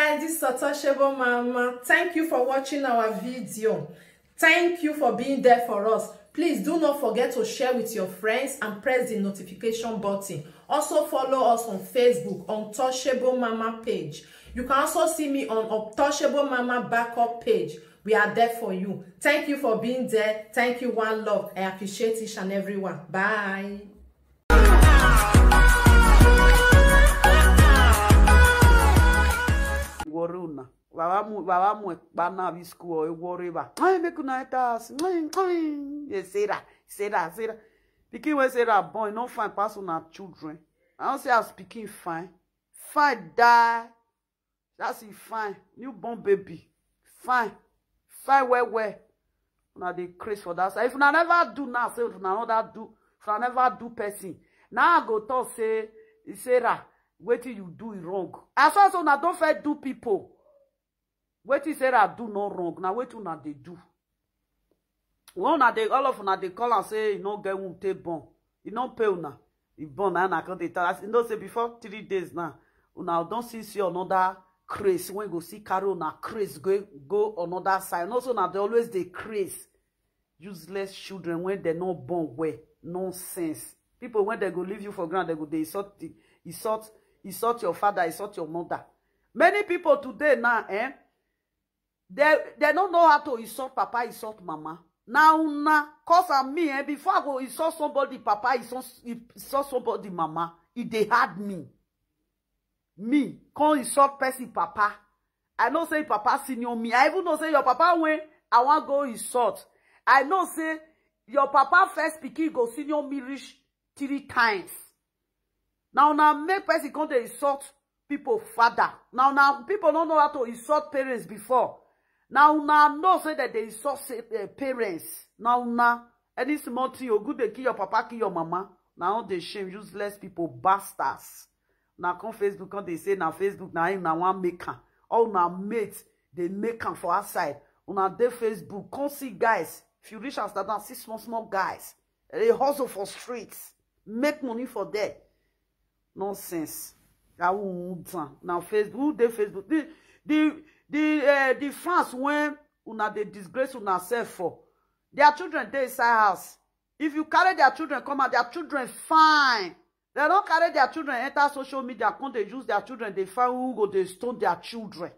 guys, this is Untouchable Mama. Thank you for watching our video. Thank you for being there for us. Please do not forget to share with your friends and press the notification button. Also follow us on Facebook, Untouchable Mama page. You can also see me on Untouchable Mama backup page. We are there for you. Thank you for being there. Thank you, one love. I appreciate each and everyone. Bye. Grounda. Wawa mu bana bi school e worry ba. Ai make una etas. Ye say that. Pikin we say that boy no fine pass una children. I don't say as pikin fine. Fine die. That's it fine. Newborn baby. Fine. Fine well. Una dey craze for that. If una never do now, say if una never do, if una never do person. Now I go talk say Sarah, wetin you do is wrong. As far as una don't fair do people. Wetin Sarah do no wrong. Now wetin una dey do. One they all of una dey call and say you no get womb take born. You no pay una. You born and I can't dey tell. You know say before 3 days now, una don't see another craze. When go see carry una craze go another side. Also now they always dey craze. Useless children when they not born well. Nonsense. People when they go leave you for ground, they go they insult your father, insult your mother. Many people today now, they don't know how to insult papa, insult mama. Now, cause of me, before I go insult somebody, papa, insult somebody, mama, it they had me. Me, can't insult person, papa. I know say papa senior me. I even know say your papa when I want go insult. I know say your papa first pikin go senior me reach 3 times. Now make person come to insult people father. Now people don't know how to insult parents before. Now know say that they insult parents. Now any small thing you good they kill your papa, kill your mama. Now they shame useless people, bastards. Now come Facebook, come they say now Facebook now him now one maker. All now mates they make them for outside. Una dey Facebook, come see guys. If you reach and start down, see small guys. They hustle for streets, make money for that. Nonsense. Now Facebook, they Facebook. The France when una they disgrace una self for their children they inside house. If you carry their children come out, their children fine. They don't carry their children enter social media. Come they use their children. They find who go they stone their children.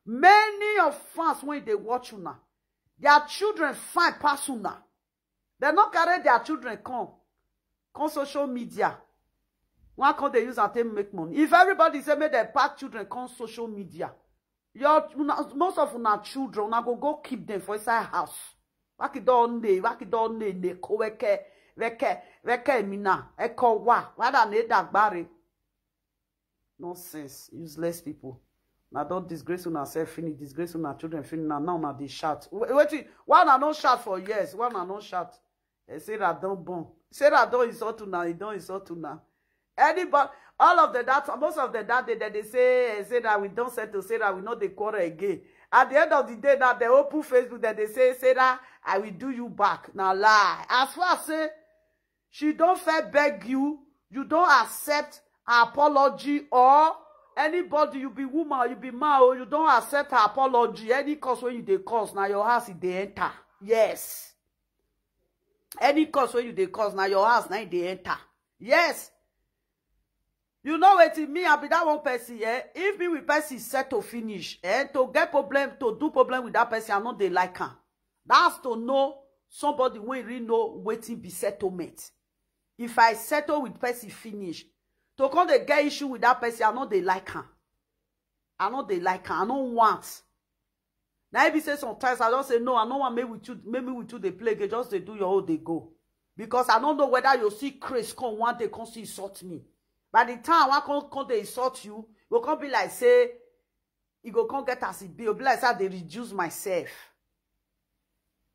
Many of France when they watch una, their children fine pass una. They don't carry their children come social media. Why can't they use and take make money? If everybody say make their pack children come social media, most of una children una go keep them for inside house. Ne ko weke mina eko wa wada ne dagbare. Nonsense, useless people. Now don't disgrace una self finish, disgrace una children finish. Now una dey shout. Wait, why na no shout for years? Why na no shout? Say that don't born. Say that don't insult una, you don't insult una. Anybody, all of the that, most of the that they say that we don't settle, say that we know the quarrel again. At the end of the day, now they open Facebook that they say that I will do you back. Now lie. As far as say she don't fair beg you, you don't accept her apology, or anybody, you be woman or you be man, or you don't accept her apology. Any cause when you dey cause, now your house is they enter. Yes. Any cause when you dey cause, now your house now they enter. Yes. You know what it mean? I be that one person, if me with person set to finish, to get problem, to do problem with that person, I know they like her. That's to know somebody when really know waiting be settlement. If I settle with person finish, to come they get issue with that person, I know they like her. I know they like her. I don't want. Now if you say sometimes I don't say no, I don't want maybe with you they play again, just they do your whole they go. Because I don't know whether you see Chris come one day come see insult me. By the time I come they insult you, you can't be like say, you go come get as it be. You be like say they reduce myself.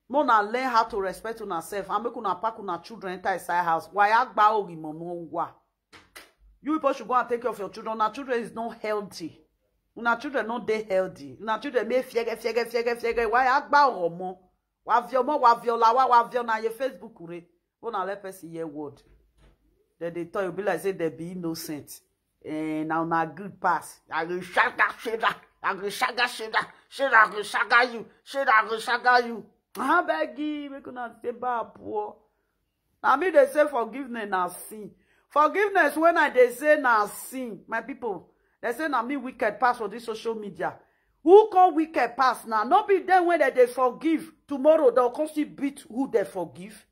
Mona learn how to respect on herself. I make una pack una children enter inside house. Why agba ogi momo? You people should go and take care of your children. Una children is not healthy. Una children not they healthy. Una children may fiege. Why agba omo? Wa viomo, wa viola, wa viona your Facebook ure. Mona let person hear word. Then they tell you be like say they be innocent. And now na good pass. I will shout that shit. I go shaga Sarah, I go shaga you. Sarah, I go shaga you. I beg you, we gonna say bad poor. I mean, they say forgiveness na sin. Forgiveness when they say na sin, my people. They say na me wicked pass for this social media. Who call wicked pass now? Not be them when they forgive. Tomorrow they'll come see beat who they forgive.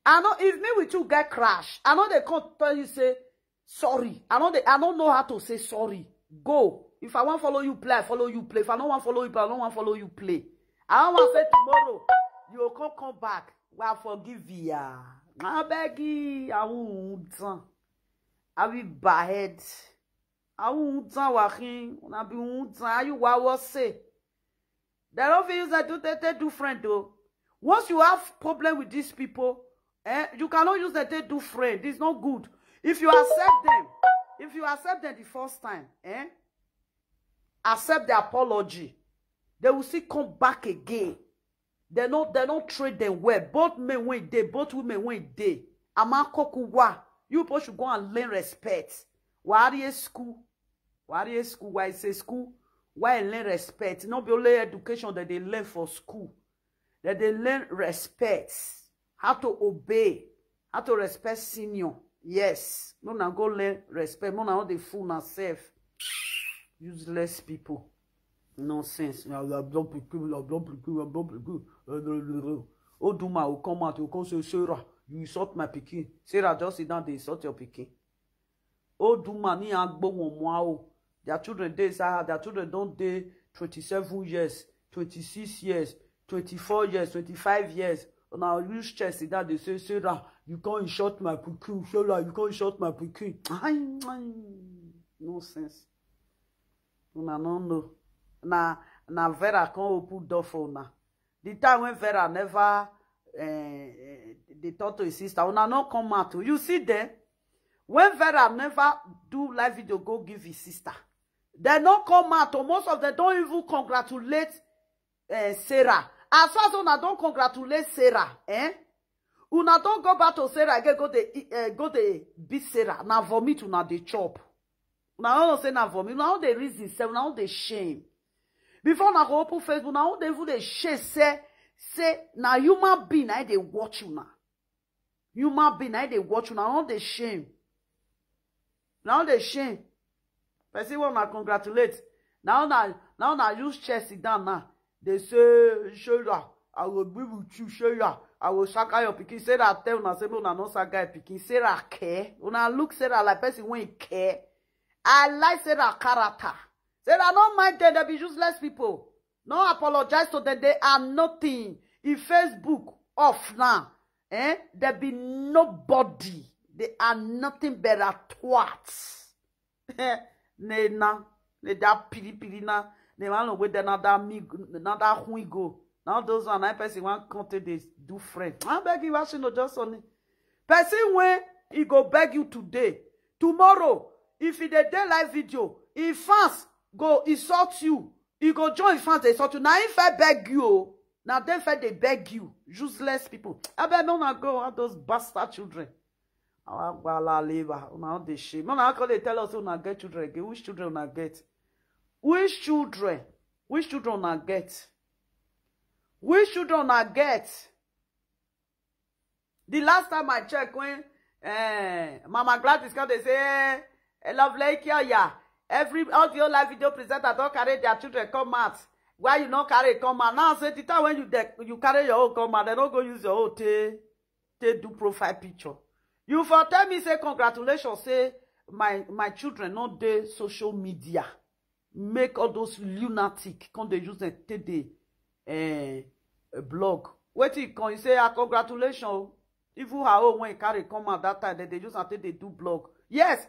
I know if me with you get crash, I know they can't tell you say sorry. I don't know how to say sorry. Go. If I want to follow you, play, I follow you, play. If I don't want to follow you, play, I don't want to follow you, play. I don't want to say tomorrow, you'll come back. Well, forgive you. I beg you. I won't. I will bad. I won't. I won't. You what say? They don't feel that they do friend though. Once you have problem with these people, you cannot use that they do friend. It's not good. If you accept them the first time, accept the apology, they will still come back again. They don't treat them well. Both men when they, both women when they. You people should go and learn respect. Why are you school? Why is a school? Why learn respect? Not be only education that they learn for school. That they learn respect. How to obey. How to respect senior. Yes. No, now go learn respect. No, now they fool themselves. Useless people. Nonsense. Oh, Duma will come out. You come say, Sarah, you insult my pikin. Sarah, just sit down, they insult your pikin. Oh, Duma, ni agbo won. Their children, their children don't date 27 years, 26 years, 24 years, 25 years. Now use chest that they say, Sarah, you can't insult my pikin. Sarah, you can't insult my pikin. Nonsense. Una no know. Na Vera can't open door for una. The time when Vera never they talk to his sister, una no come out. You see them? When Vera never do live video, go give his sister. They don't come out. Most of them don't even congratulate Sarah. As far as una don't congratulate Sarah, una don't go back to Sarah again, go to beat Sarah. Now vomit una the chop. Now don't say na vomit. Now they reason say now they shame. Before na go open Facebook, now they even they shame say na human being I they watch you now. Human being I they watch you now they shame. Now they shame. Person wanna congratulate. Now use chest sit down now. They say, Sarah, I will be with you, Sarah. I will shaka your pikin. Sarah tell una say una no shaka your pikin. Sarah care. Una look Sarah like person when care. I like Sarah character. Sarah don't mind them. They be useless people. No apologize to them. They are nothing. If Facebook off now, there be nobody. They are nothing but a twats. Ne da pili na. They want to wait another who go. Now those are nine person want content they do friend. I beg you, watching no just on it. Person when he go beg you today, tomorrow, if he dey live video, if fans go insult you, he go join fans they insult you. Now if I beg you, now then if they beg you, useless people. I beg no na go at those bastard children. Now they shame. No, now they tell us who na get children again. Which children na get? Which children? Which children na get? Which children na get? The last time I checked when Mama Gladys come, they say, love like yeah. All the live video presenters don't carry their children come out. Why you not carry come out? Now say the time when you carry your own come out, they don't go use your own to do profile picture. You for tell me say congratulations, say my children not dey social media. Make all those lunatic come they use them take the blog. Wait till you say congratulations. Even her own when carry come out that time, they just until they do blog. Yes,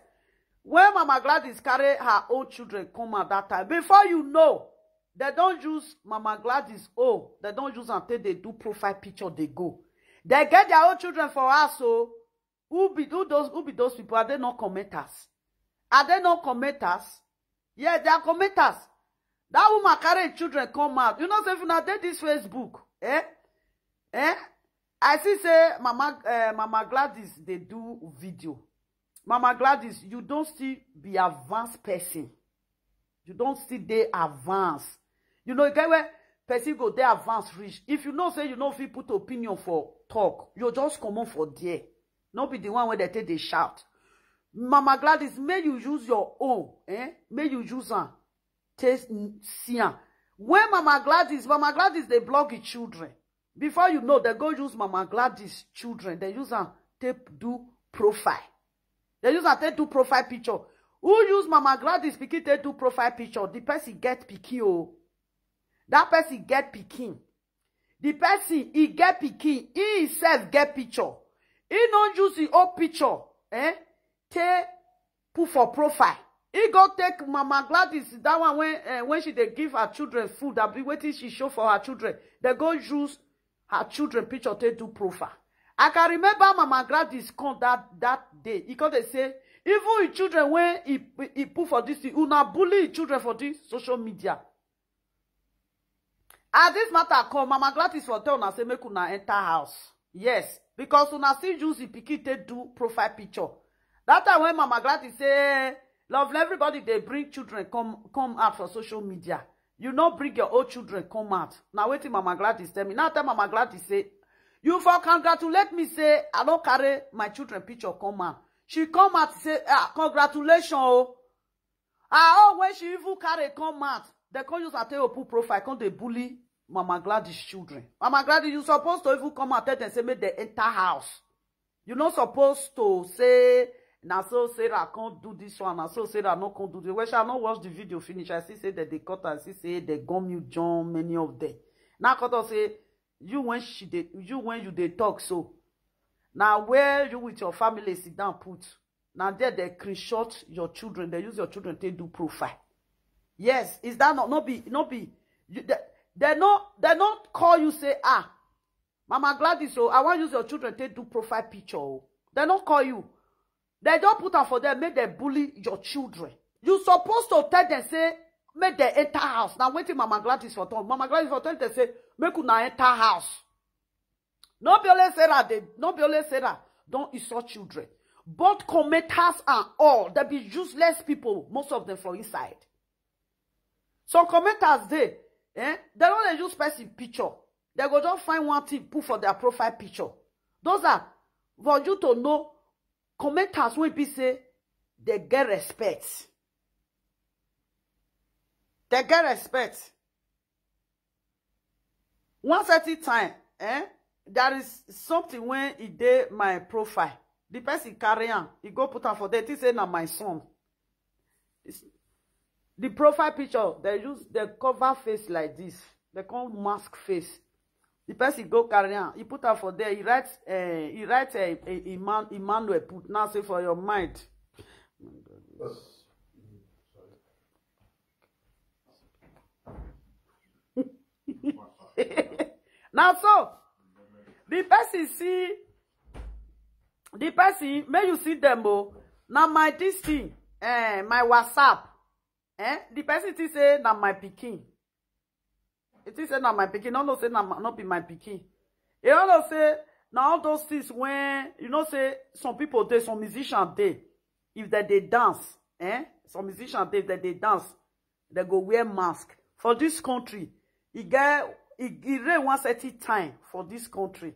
when Mama Gladys carry her own children come out that time, before you know, they don't use Mama Gladys. Oh, they don't use until they do profile picture. They go. They get their own children for us. So who be those people? Are they not commenters? Are they not commenters? Yeah, they are commenters. That woman carry children come out. You know, if you not did this Facebook, I see say Mama Gladys they do video. Mama Gladys, you don't still be advanced person. You don't still dey advance. You know, get where person go dey advance reach. If you know say you know if you put opinion for talk, you just come on for there. Not be the one where they take the shout. Mama Gladys, may you use your own, May you use am. Taste see am. When Mama Gladys, they block the children. Before you know, they go use Mama Gladys children. They use am take do profile. They use am take do profile picture. Who use Mama Gladys pikin take do profile picture? The person get pikin oh. That person get pikin. The person he get pikin. He himself get picture. He don't use the old picture. Take put for profile. He go take Mama Gladys, that one when she they give her children food, that be waiting she show for her children. They go use her children picture to do profile. I can remember Mama Gladys come that day. Because they say, even his children when he put for this, una bully his children for this social media. As this matter come, Mama Gladys for tell una say make una enter house. Yes, because una still use the pikin to do profile picture. That time when Mama Gladys say, love everybody, they bring children come out for social media. You not bring your own children come out. Now wait till Mama Gladys tell me. Now tell Mama Gladys say, you for congratulate me say I don't carry my children picture come out. She come out say congratulations oh. When she even carry come out, they can use her tell put profile, can they bully Mama Gladys children. Mama Gladys, you supposed to even come out and say make they enter house. You not supposed to say now so Sarah can't do this one, and so Sarah no can't do this. Well, shall not watch the video finish. I see say that they cut and see say they gum you John many of them. Now cut say you when you talk so. Now where you with your family sit down put. Now there they screenshot your children. They use your children to do profile. Yes, is that not be. They not call you say Mama Gladys, so I want use your children to do profile picture. They not call you. They don't put up for them, make them bully your children. You supposed to tell them, say, make them enter house. Now, waiting Mama Gladys for time. Mama Gladys for time, they say, make you enter house. No be only Sarah, don't insult children. Both commenters and all, they be useless people, most of them from inside. Some commenters, they don't use person picture. They go just find one thing, put for their profile picture. Those are for you to know. Commenters when people say they get respect. They get respect. One certain time, there is something when he did my profile. The person carry on, he go put on for that. He say na my son. The profile picture, they use the cover face like this. They call mask face. The person go carry on. He put her for there. He writes Emmanuel put now say for your mind. Now so the person see the person may you see them now my this thing my WhatsApp the person say now my pikin. It is not my pikin. No say not be my pikin. It also say now all those things when you know say some people there, some musicians there, if they dance, some musicians there that they dance, they go wear mask. For this country, it rain one certain time for this country.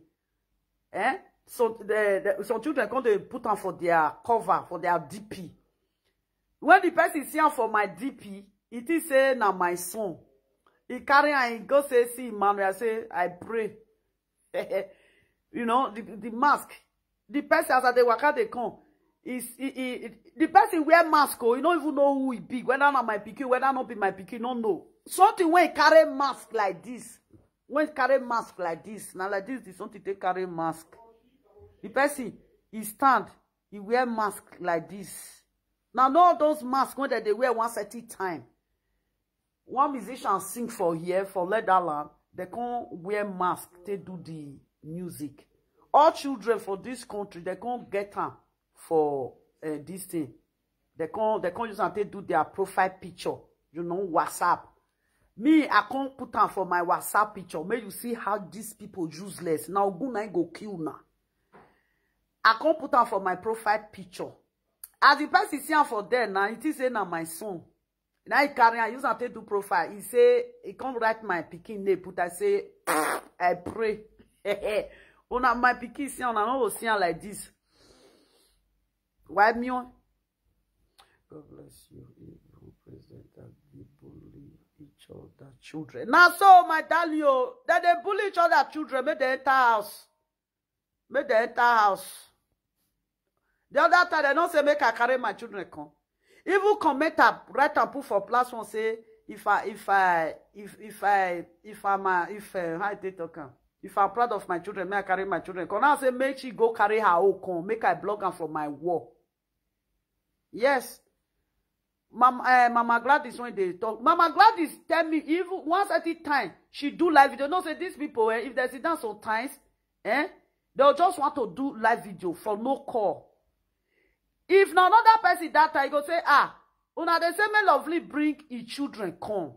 So some children come they put on for their cover, for their DP. When the person see for my DP, it is say now my son. He carry and he go say, see, Emmanuel, say, I pray. You know, the mask. The person, as they work out, they come. The person wear mask, you don't even know who he be. Whether not my pikin, whether not be my pikin, don't know. Something when he carry mask like this. When he carry mask like this. Now like this, something they carry mask. The person, he stand, he wear mask like this. Now, all those masks, when they wear one certain time. One musician sing for here, for Leatherland, they can't wear mask to do the music. All children for this country, they can't get them for this thing. They can't use them to do their profile picture. You know, WhatsApp. Me, I can't put them for my WhatsApp picture. May you see how these people useless. Now, gonna go kill now. I can't put them for my profile picture. As the person see for there now, it is now my son. Now he carry and use and take do profile. He say, he can't write my pikin name, put I say, I pray. Una my pikin see, una no see like this. Why me on? God bless you. Evil president that they bully each other children. Now so my darling, that they bully each other children, make they enter house. Make they enter house. The other time they don't say make I carry my children come. Even commenter write and put for platform say if I'm proud of my children, may I carry my children. Come now say make she go carry her own come, make I blog am from my wall. Yes. Mama Gladys when they talk. Mama Gladys tell me even once at a time she do live video. No say these people if they sit down sometimes, they'll just want to do live video for no call. If na another person that time go say una dey say me lovely bring e children come.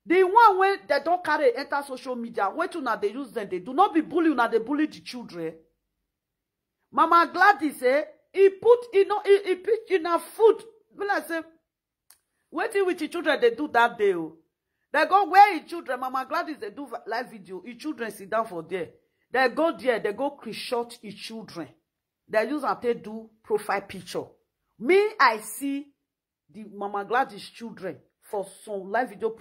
The one when they don't carry enter social media, wait una they use them, they do not be bully una they bully the children. Mama Gladys he put he put in a food. When I say waiting with the children they do that day. They go where e children, Mama Gladys they do live video, e children sit down for there. They go there, they go screenshot e children. They use and they do profile picture. Me, I see the Mama Gladys children for some live video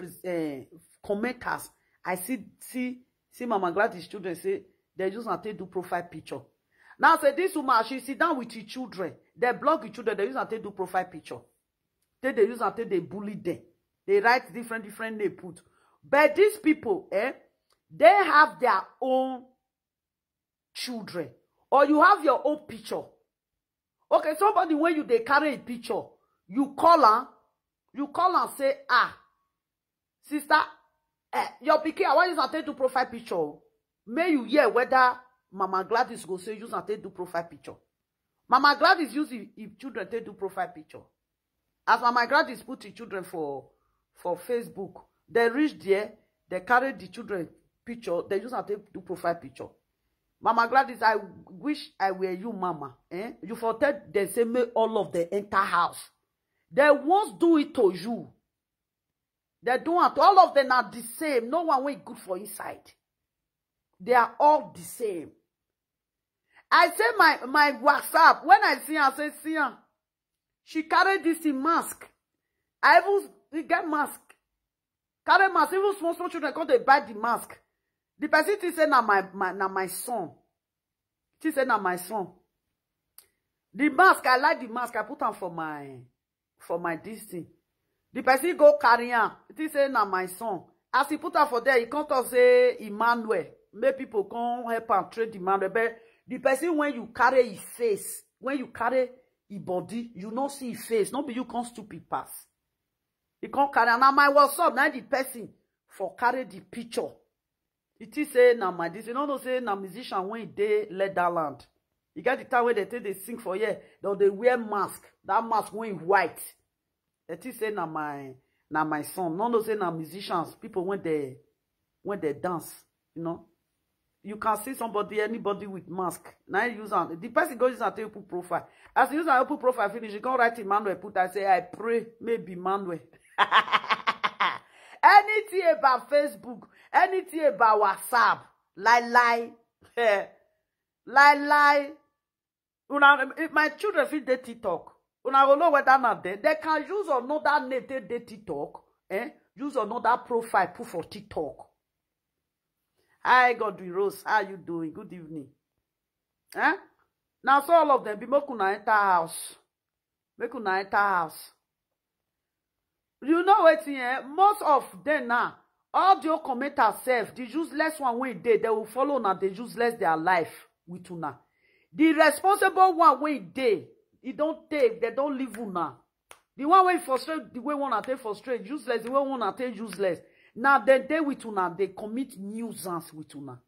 commenters. I see Mama Gladys children say they use and they do profile picture. Now say this woman, she sit down with her children. They block the children. They use and they do profile picture. They use and they bully them. They write different name put. But these people, they have their own children. Or you have your own picture. Okay, somebody when you they carry a picture, you call and say, sister, your pikin, I want you to take do profile picture. May you hear whether Mama Gladys go say use and take do profile picture. Mama Gladys use if children take do profile picture. As Mama Gladys put the children for Facebook, they reach there, they carry the children picture, they use and take do profile picture. Mama Gladys, I wish I were you, Mama. You forget they say make all of the enter house. They won't do it to you. They don't. All of them are the same. No one way good for inside. They are all the same. I say my WhatsApp, when I see her, I say, see her. She carried this in mask. I even get mask. Carry mask. Even small children come they buy the mask. The person say na my son. She say na my son. The mask, I like the mask. I put on for my this thing. The person go carry am. He say na my son. As he put am for there, he can't say Emmanuel. Make people come help and trade Emmanuel. But the person when you carry his face, when you carry his body, you not see his face. Not be you can't stupid pass. He can't carry. Now my WhatsApp, now the person for carry the picture. It is say na my this. You know say na musician when they Leatherland. You get the time when they sing for here. They wear mask. That mask when white. It is say na my son. No say na musicians. People when they dance. You know. You can see anybody with mask. Now you use on the person goes and take put profile. As you use an open profile finish, you can write Emmanuel. Put I say I pray maybe Emmanuel. Anything about Facebook, anything about WhatsApp, lie. If my children feel they TikTok, una go know whether not they can use another name they TikTok, use another profile put for TikTok. Hi, Godwin Rose, how you doing? Good evening. Now so all of them be make una enter house. Make una enter house. You know what? Most of them now, all the commenters self, the useless one when they will follow now, they useless their life with una. The responsible one when they don't take, they don't live una. The one when frustrate, the way one take frustrate, useless, the way one take useless. Now they with una, they commit nuisance with una.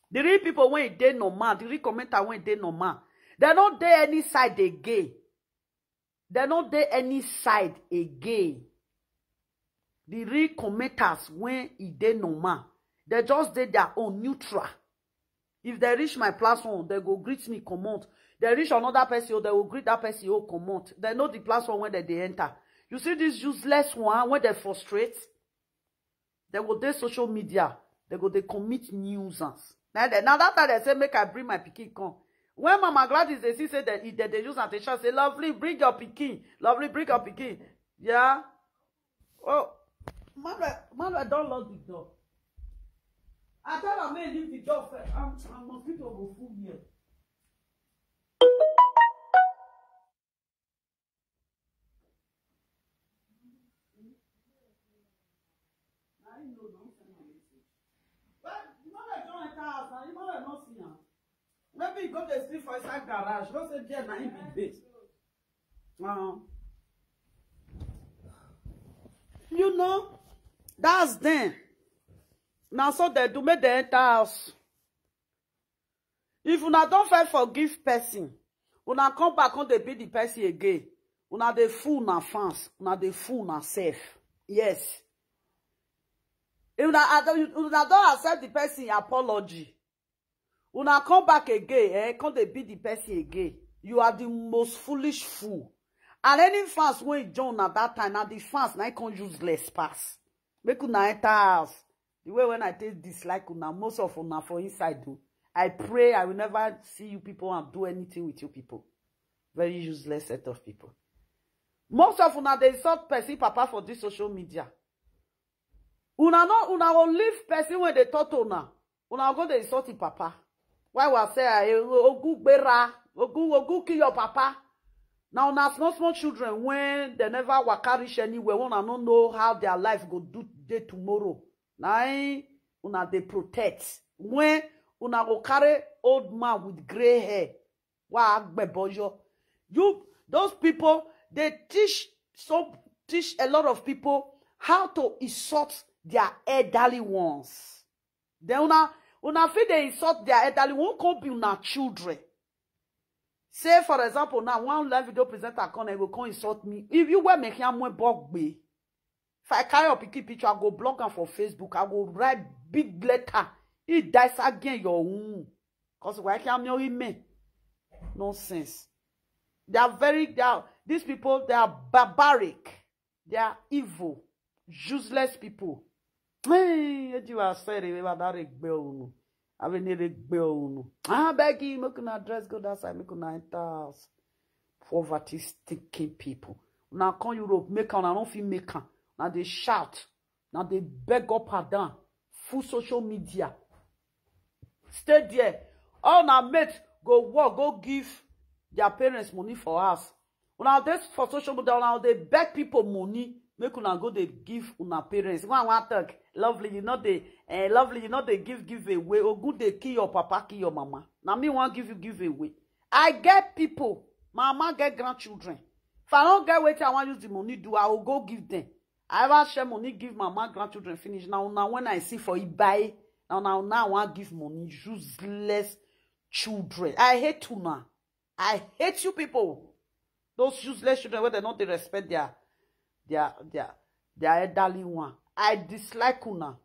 The real people when they normal, the real commenter when they normal, they don't dare any side they gay. They don't dare any side again. The real commenters when they normal, they just did their own neutral. If they reach my platform, they go greet me, comment. They reach another person, they will greet that person, comment. They know the platform when they enter. You see this useless one when they frustrate, they go dey social media, they go they commit nuisance. Now that time they say make I bring my pikin come. When Mama Gladys they see say that they use attention, say lovely bring your pikin, lovely bring your pikin. Yeah. Oh, Manuel don't lock the door. I tell her man leave the door first. I'm mosquito go full here. I know don't send my message. But Manuel don't enter house and Manuel not see him. Maybe he go to sleep for inside garage. Go say there na him be base. You know, that's them. Now so they do make the enter house. If una don't first forgive person, una come back on the beat the person again. Una dey fool na fans, una dey fool na self. Yes. If una don't accept the person apology, una come back again, come dey beat the person again. You are the most foolish fool. And any fans when join at that time, now the fans now can't use less pass. Make una enter house. The way when I take dislike una, most of una for inside do. I pray I will never see you people and do anything with you people. Very useless set of people. Most of una they insult person papa for this social media. Una will leave person when they talk to una. Una go they insult the papa. Why was say ogu bera, ogu kill your papa? Now una small children when they never waka reach anywhere, una don't know how their life go do day tomorrow. Now una they protect. When una go carry old man with gray hair. You those people they teach a lot of people how to insult their elderly ones. Then una feel they insult their elderly one can't be una children. Say for example now one live video presenter will insult me. If you were making a bog be. If I carry up a picture, I go blog them for Facebook. I go write big letter. It dies again your own. Because why can't you me? Nonsense. These people, they are barbaric. They are evil. Useless people. Hey, you are saying about that. I will need a bill. I beg you, make an address go outside, make an enter house. Poverty stinking people. Now come Europe, make an, I don't feel make an. Now they shout. Now they beg up and down. Full social media. Stay there. All now mates go work, go give their parents money for us. Now this for social media, now they beg people money. Make una go they give una parents. One talk. Lovely, you know they give away. Or good they kill your papa, kill your mama. Now me want give away. I get people. Mama get grandchildren. If I don't get what I want use the money do, I will go give them. I ever share money, give mama grandchildren finish. Now when I see for it buy, now I want give money. Useless children. I hate you now. I hate you people. Those useless children where they not they respect their elderly one. I dislike una.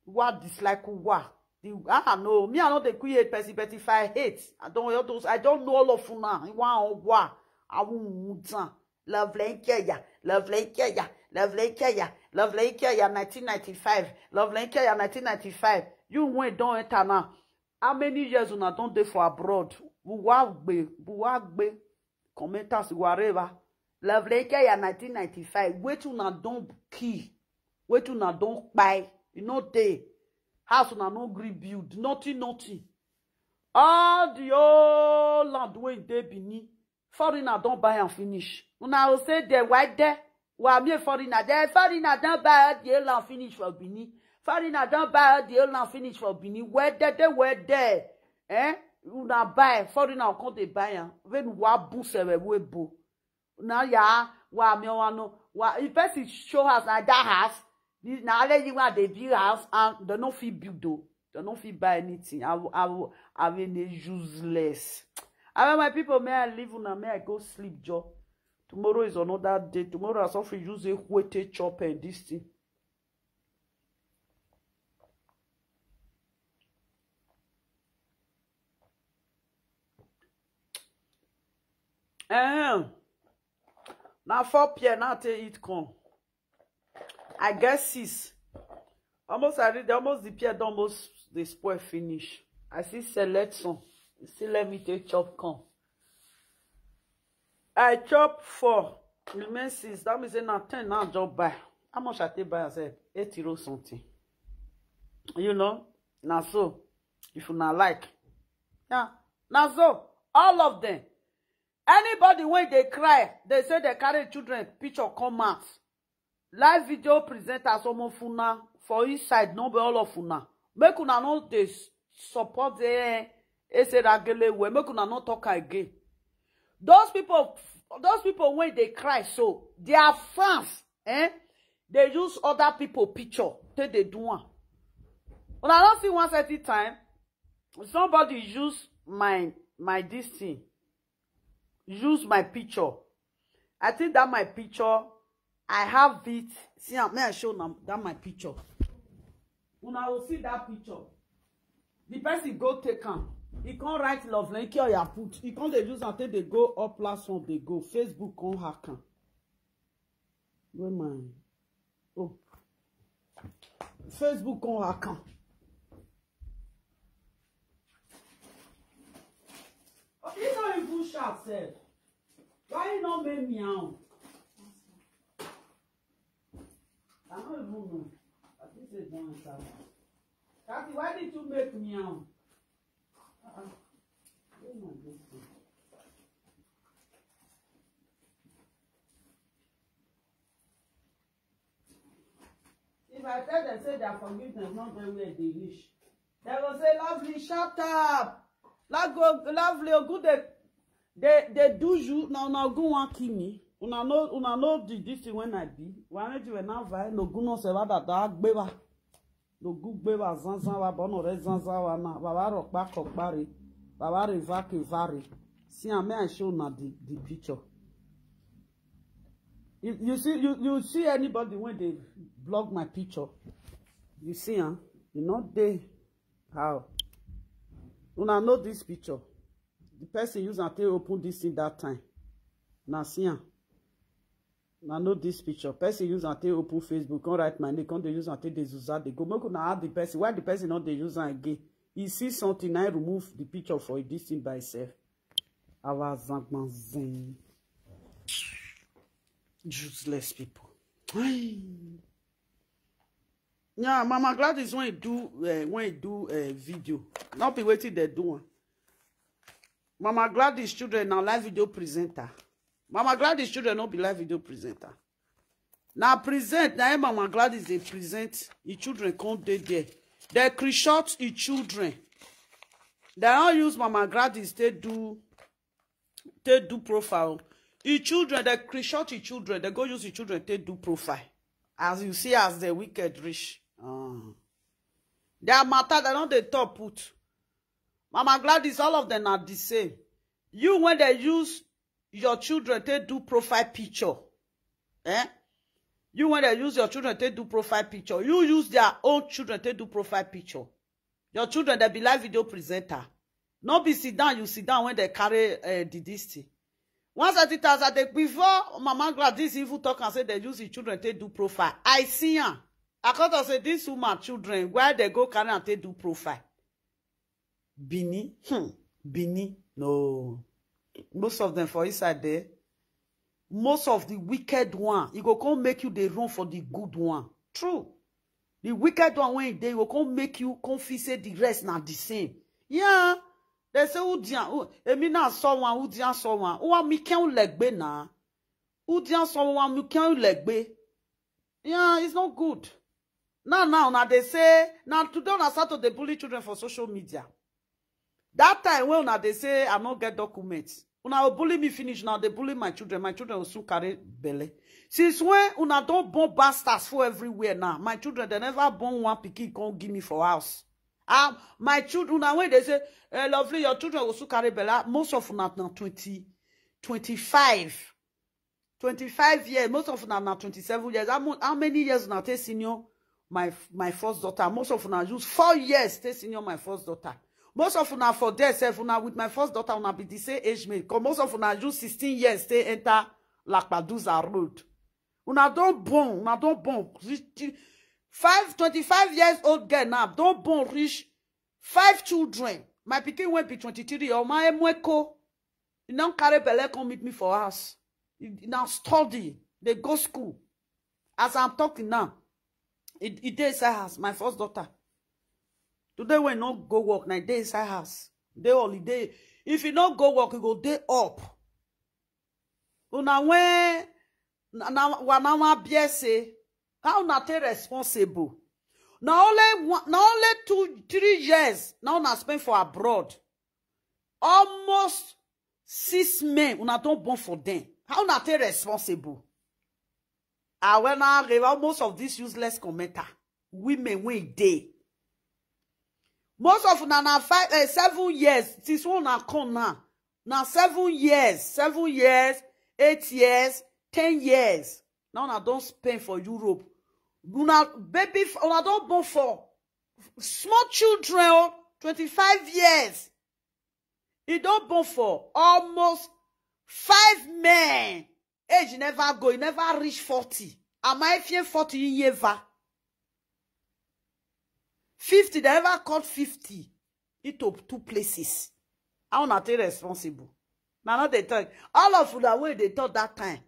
What dislike what? I know. Me I know the create person, but if I hate, I don't know all of una. What? I won't lovely care. 1995. Lovely care 1995. You went don't enter now. How many years una don't dey for abroad? Buwagbe. Commenters whatever. Lovely care 1995. Wait una don't key. Wait una don't buy. You know they house una no gree build. Nothing. All the old land wey dey Benin. Foreigner don't buy and finish. Una will say they white there. Well, me foreigner there. Foreigner don't buy the old and finish for Benin. Foreigner don't buy the old and finish for Benin. Where there? Eh? Una buy. Foreigner come they buy am. When wa boost we bo. Now ya wa me wano. Wa if person show us na that house. Now let you want the big house and they no fit build though. They no fit buy anything. I mean useless. I mean, my people, may I leave una, may I go sleep, Joe. Tomorrow is another day. Tomorrow I also use a weighted chopper and this thing. Now 4 p.m. now till it come. I guess 6. Almost I read almost the pier almost the spoil finish. I see select some. Still let me take chop come. I chop 4. Remain 6. That means now 10 now just buy. How much I take buy? I said 8 euro something. You know? Now so if you not like. Yeah. Now so all of them. Anybody when they cry, they say they carry children, picture come out. Live video presenter some funa for each side, no be all of funa. Make una know they support the Eseragele way. Make una not talk again. Those people when they cry, so their fans, they use other people picture. They do one. When I don't see one certain time, somebody use my this thing. Use my picture. I think that my picture, I have it. See, may I show them that my picture? When I will see that picture, the person go take him. He can't write love like you put. He can't they use until they go up platform. They go Facebook can't hack him. Where my oh Facebook can't hack him. You don't even shout, sir. Why you not make me out? I don't even know. I think it's one time. Kathy, why did you make me out? If I tell them, say their forgiveness not very where they wish, they will say, lovely, shut up. Lovely, good. They do you now go one kill me. Una know this thing when I be. When I do now vai no go no se va da gbeba. No go gbeba zanzan wa bono re zanzan wa na. Baba rock back up bari. Baba revake vary. See I may show na the picture. You see anybody when they block my picture. You see you know they how. Una know this picture. The person use and open this thing that time. Now see ya. Now know this picture. Person use and open Facebook. Can't write my name. Can't they use and they Zuza. They go. Make una add the person. Why the person not they use again? He see something. I remove the picture for this thing by itself. Our Zankman useless people. Yeah, Mama Gladys when you do video. Not be waiting they do one. Mama Gladys children now live video presenter. Mama Gladys children not be live video presenter. Now present, now Mama Gladys they present, the children can't they there. They screenshot the children. They don't use Mama Gladys, they do profile. The children, they screenshot the children, they go use the children, they do profile. As you see, as the wicked rich. Their matter, they don't they top put. Mama Gladys, all of them are the same. You, when they use your children, they do profile picture. You, when they use your children, they do profile picture. You use their own children, they do profile picture. Your children, they be live video presenter. Not be sit down, you sit down when they carry this thing. Once at it as they before Mama Gladys even talk and say they use the children, they do profile. I see her. I can't say this woman children, where they go carry and they do profile. Bini, Bini, no. Most of them for inside there. Most of the wicked one, it go come make you the run for the good one. True. The wicked one when they will come make you confess the rest not the same. Yeah. They say who dian, emi na someone who dian someone. Who mi ken legbe na. Who dian someone mi ken legbe. Yeah, it's not good. Now they say now today on start to the bully children for social media. That time when they say I not get documents. Una will bully me finish now. They bully my children. My children will soon carry belly. Since when una don't born bastards for everywhere now. My children they never born one pikin can't give me for house. My children now when they say lovely your children will soon carry belly. Most of una now 25 years. Most of una now 27 years. How many years now take senior my first daughter? Most of una use 4 years take senior my first daughter. Most of una for themselves, una with my first daughter, una be the same age mate. Because most of una use 16 years, they enter Lakpaduza Road. Una don't born. 25 years old girl now. Don't born reach 5 children. My pikin won't be 23. Or my emweko. You don't carry belle come meet me for us. You now study. They go school. As I'm talking now, it dey inside house. My first daughter. Today we not go work. Now day inside house. Day holiday. If you not go work, you go day up. Una when na wana biese. How na take responsible? Now only 2-3 years. Now na spend for abroad. Almost 6 men. Una don't born for them. How na take responsible? When I give most of this useless commenter, women win day. Most of na 7 years. This one na come now. Now 7 years, 8 years, 10 years. Now I don't spend for Europe. Una baby, una don't born for small children. 25 years. He don't born for almost 5 men. Age never go, he never reach 40. Am I fear 40 years? 50, they never caught 50. It took 2 places. I want to take responsible. Now not they talk. All of you that way they thought that time.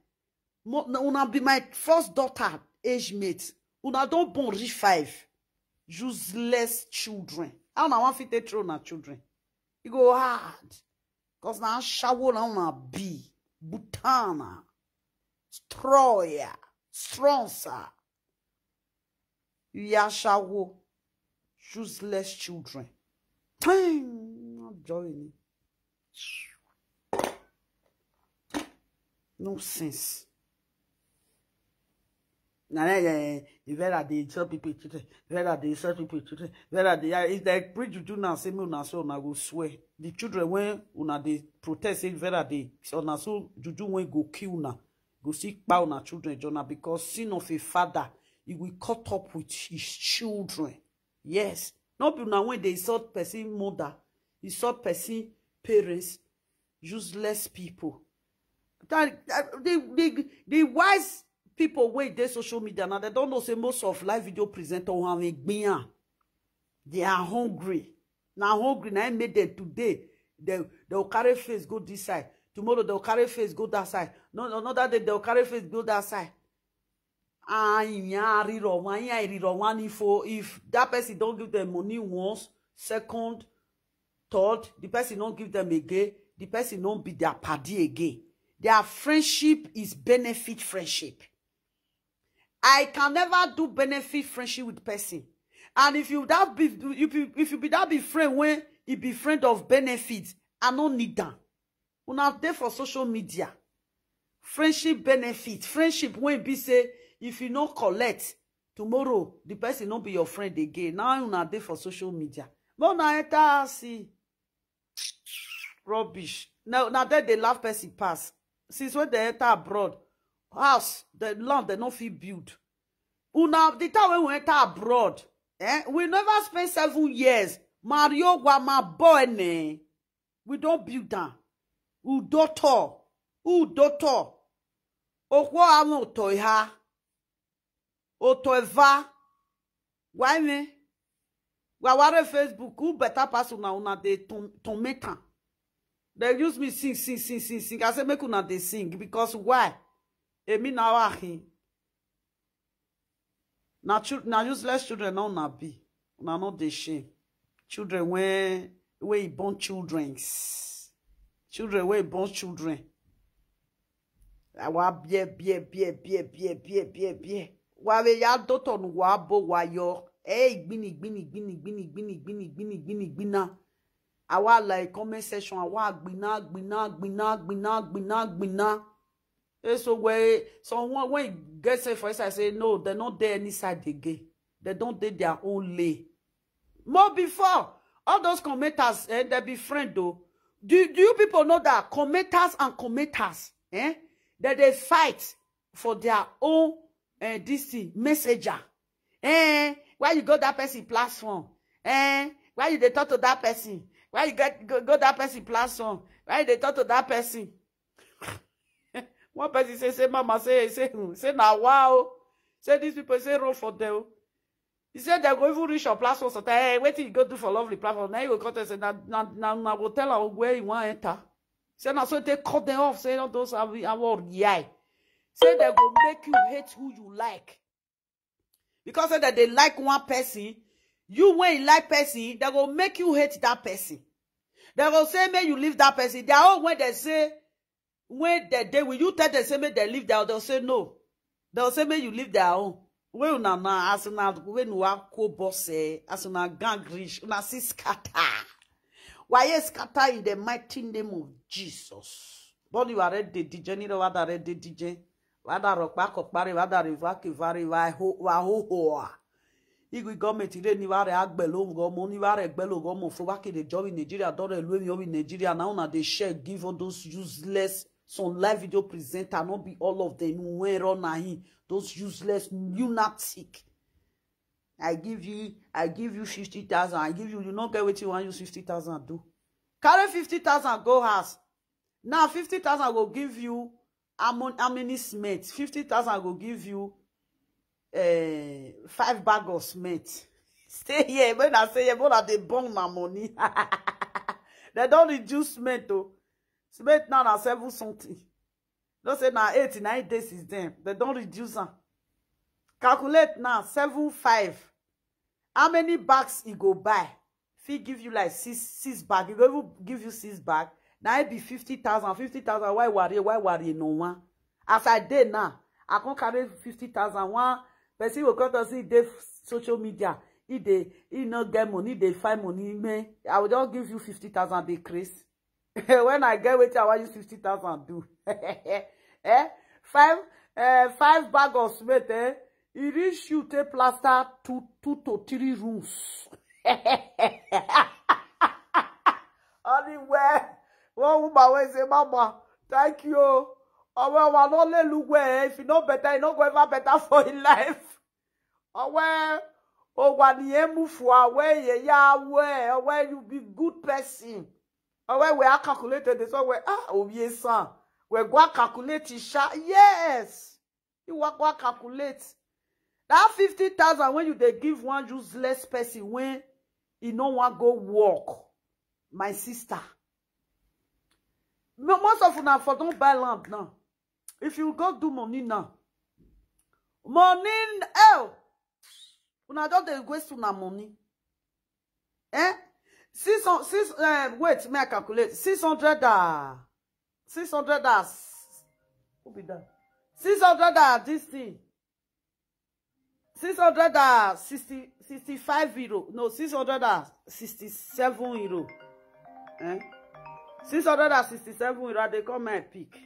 Una be my first daughter, age mate. Una don't born reach 5. Useless children. I want to take throw na children. You go hard. Because now shower now na be. Butana. Stroya, Stronsa, Yashawo, useless children. Not joining. No sense. If they tell people children, they tell people children, if they preach to now, say me una so una go swear. The children when una they protest, say they so na so juju when go kill na. Go see power na children, Jonah, because sin of a father, he will cut up with his children. Yes. Not be now when they insult person mother, insult person parents, useless people. The wise people wey dey social media now, they don't know say most of live video presenter they are hungry. Now hungry, now I made them today. They'll carry face go this side. Tomorrow they'll carry face go that side. No, another day they'll carry face go that side. If that person don't give them money once, second, third, the person don't give them again, the person don't be their party again. Their friendship is benefit friendship. I can never do benefit friendship with person. And if you be that be friend when you be friend of benefits, I don't need that. Una there for social media. Friendship benefit. Friendship when be say if you not collect tomorrow, the person not be your friend again. Now una there for social media. But now enter see rubbish. Now that they laugh person pass. Since when they enter abroad, house the land they not feel build. Una the time when we enter abroad, we never spend 7 years. Mario Guama boy ne. We don't build down. Udoto. Okwa amo toiha. Otoeva. Why me? Waware Facebook. Who better pass una de tometa. They use me sing. I say make una de sing. Because why? Emi na wahi. Na useless children now na be. Una not de shame. Children where born childrens. Children wey born children. Awa bie. Wa we ya doto nu wa bo wa yo. Gbini. Awa like comment section awa gbina. So where someone when get say for I say no, they're not there any side again. They don't take their own lay. More before all those commenters, they be friend though. Do you people know that commenters and commenters, that they fight for their own this thing, messenger? Why you go that person platform? Why you they talk to that person? Why you go that person platform? Why they talk to that person? One person say, mama, say, now wow. Say these people say run for them. He said they go even reach your platform. So hey, wait till you go do for lovely platform. Now you go come and say, now go tell her where you want to enter. Say now so they cut them off. Say not those are yeah. Say they go make you hate who you like. Because say that they like one person, you when you like person, they go make you hate that person. They will say, may you leave that person. They all when they say, when they will you tell them say, may they leave there, they'll say no. They'll say, may you leave their own. When you na as na when you are co-boss, as na gang rich, una see scatter. Why scatter in the mighty name of Jesus? But you are ready, DJ, you know what I read, DJ. What I rock back up, what I revoke, why ho. Igwe government ile ni ware agbelo go mo ni ware agbelo go mo for work the job in Nigeria don elu mi in Nigeria now na dey share give all those useless some live video presenter not be all of them when run na him those useless lunatic. I give you 50,000. I give you not get what you want use 50,000 do. Carry 50,000 go house. Now 50,000 will give you how many cement? 50,000 will give you 5 bags of cement. Stay here. When I say but they burn my money. They don't reduce cement though. Cement now na 7 something. Don't say now 89 days is them. They don't reduce them. Calculate now 7.5. How many bags he go buy? If he give you like 6 bags, he go even give you 6 bags. Now it be 50,000. 50,000. Why worry no one? As I did now, I can't carry 50,000. One person will come to see the social media. He not get money, they find money. Me, I will just give you 50,000 decrease. When I get with you, I want you 50,000 do. 5 bags of cement, he reach you take plaster 2 to 3 rooms. Anywhere, one woman will say, Mama, thank you. Oh, well, I don't let look where if you know better, you know go ever better for in life. Oh, well, oh, when you move for where where you be good person. Oh, well, we are calculated this way. Oh, yes, sir. We go calculate it. Yes, you want to calculate. That 50,000 when you they give one useless person when you no want go walk, my sister. Most of you for don't buy land now. If you go do money now, money una just dey waste una money. Wait, may I calculate 600 who be that? 600 this thing. 665 euro. No, 667 euro. 667 euro. They come and pick.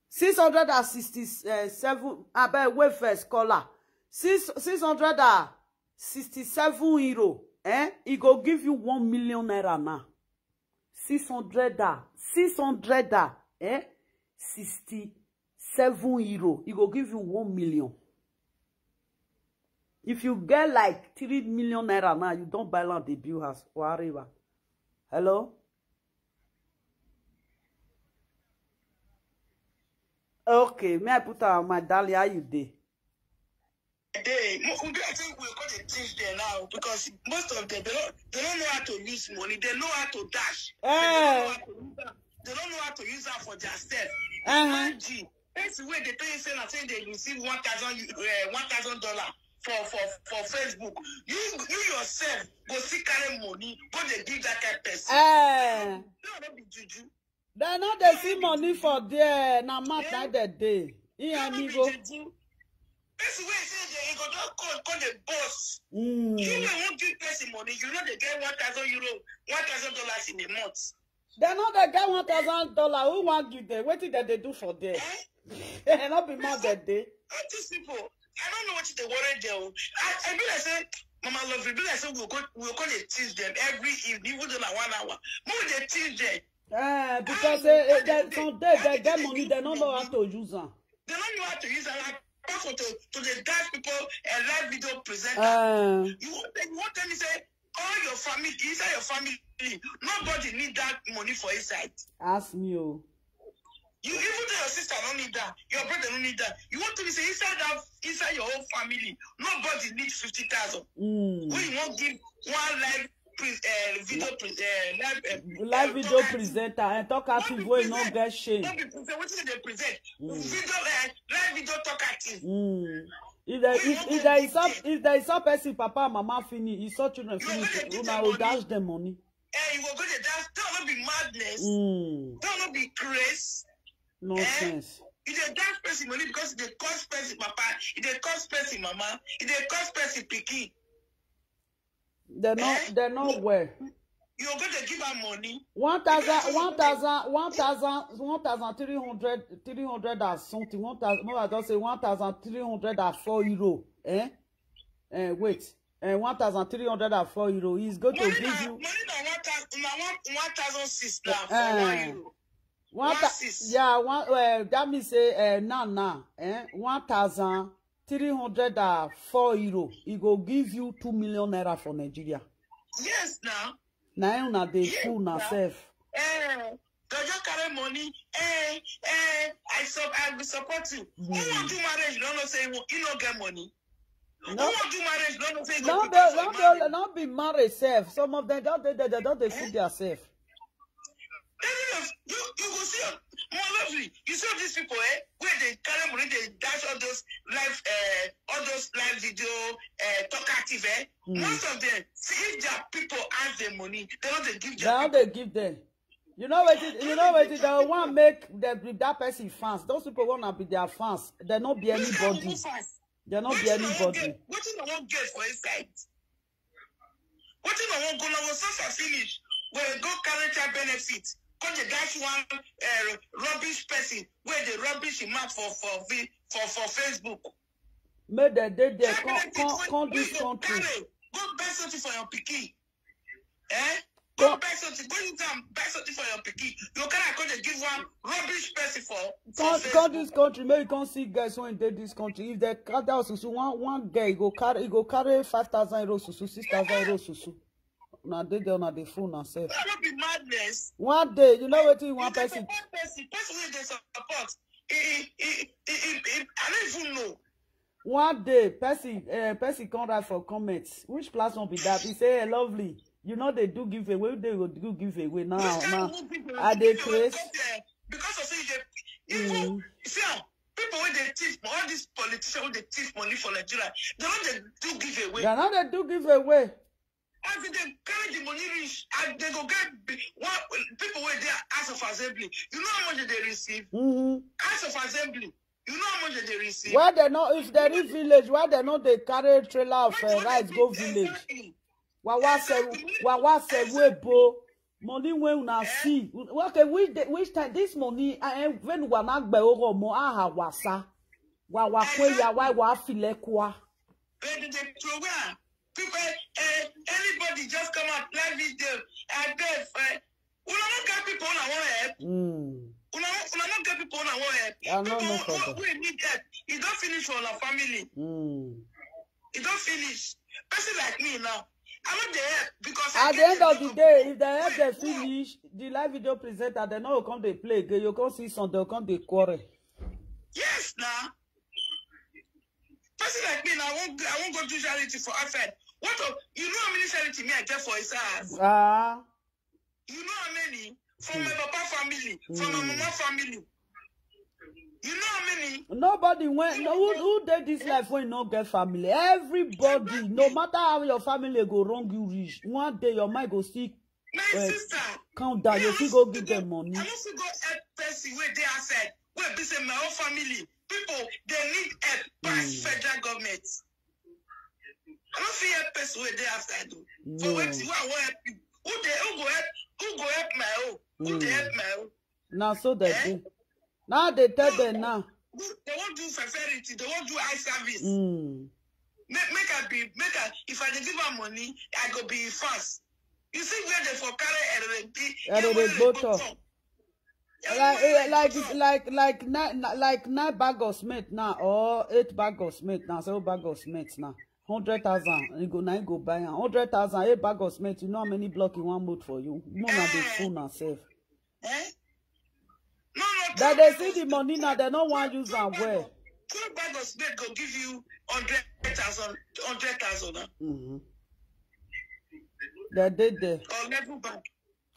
667. I bet wait first caller. 667 euro. It go give you 1 million naira now. 667 euro. It go give you 1 million. If you get like 3 million naira now, you don't buy land the bill house or whatever. Hello? Okay, may I put on my darling, how you dey? I think we're going to teach them now because most of them they don't know how to use money. They know how to dash. They don't know how to use that for themselves. That's the way they tell you saying they receive $1,000 for Facebook. You yourself go see carry money, go they give that kind of person. Don't be juju. They know they see money for there. Now math like that day. That's the way it says they go just call the boss. You won't give person money. You know they get $1,000 in a month. They know they get $1,000. Who want give them? What did they do for them? They not be more that day. These people, I don't know what they worry them. I be like say, Mama love you. Be like say we'll go to teach them every evening, even though like 1 hour. More they teach them. Because some days they get money, they don't know how to use them. They don't know how to use them. Also to the dance people a live video presenter. You want them to say all your family inside your family, nobody need that money for inside. Ask me. You You even though your sister don't need that, your brother don't need that. You want to be say inside your whole family, nobody needs 50,000. We won't give one live live video presenter and talkative wey no get shame. What is they present? Live video talkative. If there is some person, papa and mama finish, if some children finish, una will dash them money. You will go to dance. Don't be madness. Don't be crazy. Nonsense. If they dance person money because they cost person papa, if they cost person mama, if they cost person picky. They're not well. You're going to give her money. 1,300 and something. 1,000. No, I don't say 1,304 euro. Wait. 1,304 euro. He's going to give you. Money na 1,006 now for 1 euro. That means say 1,304 euro. He go give you 2 million naira for Nigeria. Yes, now. Now una dey fool na self. Don't you carry money? I will support you. Who want to marriage? You don't say you don't get money. Who want to marriage? You don't say you don't be married self. Some of them don't they fool their self. You go see more lovely. You see these people, where they carry money, they dash all those live video talkative, Most of them, see if their people ask them money, they don't give them. They give them. You know what they want make that person fans. Those people wanna be their fans. They not be anybody. They not be anybody. What do you want get for inside? What do you want go now? Once finish, where go carry child benefit. Because the dash one rubbish person where the rubbish him out for Facebook. May they there come this country. Go buy something for your picky. Go buy something. Go in town buy something for your picky. You can't give one rubbish person for come this country. Maybe you can't see guys when they this country. If they cut out susu, one guy go carry 5,000 euros susu, 6,000 euros susu. Now they on the phone and say. That would be madness. One day, you know what you want person. Person wey dey support. I don't even know. One day, person come write for comments. Which platform be that? He say, hey, lovely. You know they do give away. They will do give away now. Are they crazy? Because of say people when they thief, all these politicians when they thief money for Nigeria, they do give away. They know they do give away. As they carry the money reach, and they go get people where they House of Assembly. You know how much they receive? House of Assembly. You know how much they receive? Why they know if there is village? Why they know they carry trailer of rice go village? Wawa say we bo money when una see. Okay, which time this money? When we not be over mo aha wasa. Wawa kwe ya wa file kwa. People, anybody just come out live video and death. We don't get people on our head. We don't get people on our head. People we need that. It don't finish for our family. It don't finish. Person like me now, I'm not there because at the end of the day, if they have the finish, the live video presenter, they know you come they play. You come see some, they come they quarrel. Yes, now. Person like me now, I won't go do charity for outside. What you know how many charity me I get for his ass? You know how many? From my papa family, from my mama family. You know how many? Nobody went. No, who did this life when you not get family? Everybody, no matter how your family go wrong, you reach. One day your mind go see. My sister. Count down. You still go give them money. I also go help person where they outside. Where be say my own family. People they need help by federal government. I don't see help person where they outside. For what I want help you. Who go help my own? Who they help my own? Now so they do. Now they tell them now. They won't do facility. They won't do eye service. If I give her money, I go be fast. You see where they for carry like 9 bag of cement now or 8 bag of cement now, 7 bag of cement now. 100,000. You go buy 100,000, 8 bag of cement. You know how many blocks in one month for you? More than the phone herself. No, That they see the money now, they don't want to use them well. 12 bag of cement go give you 100,000. They did there. Or level bank.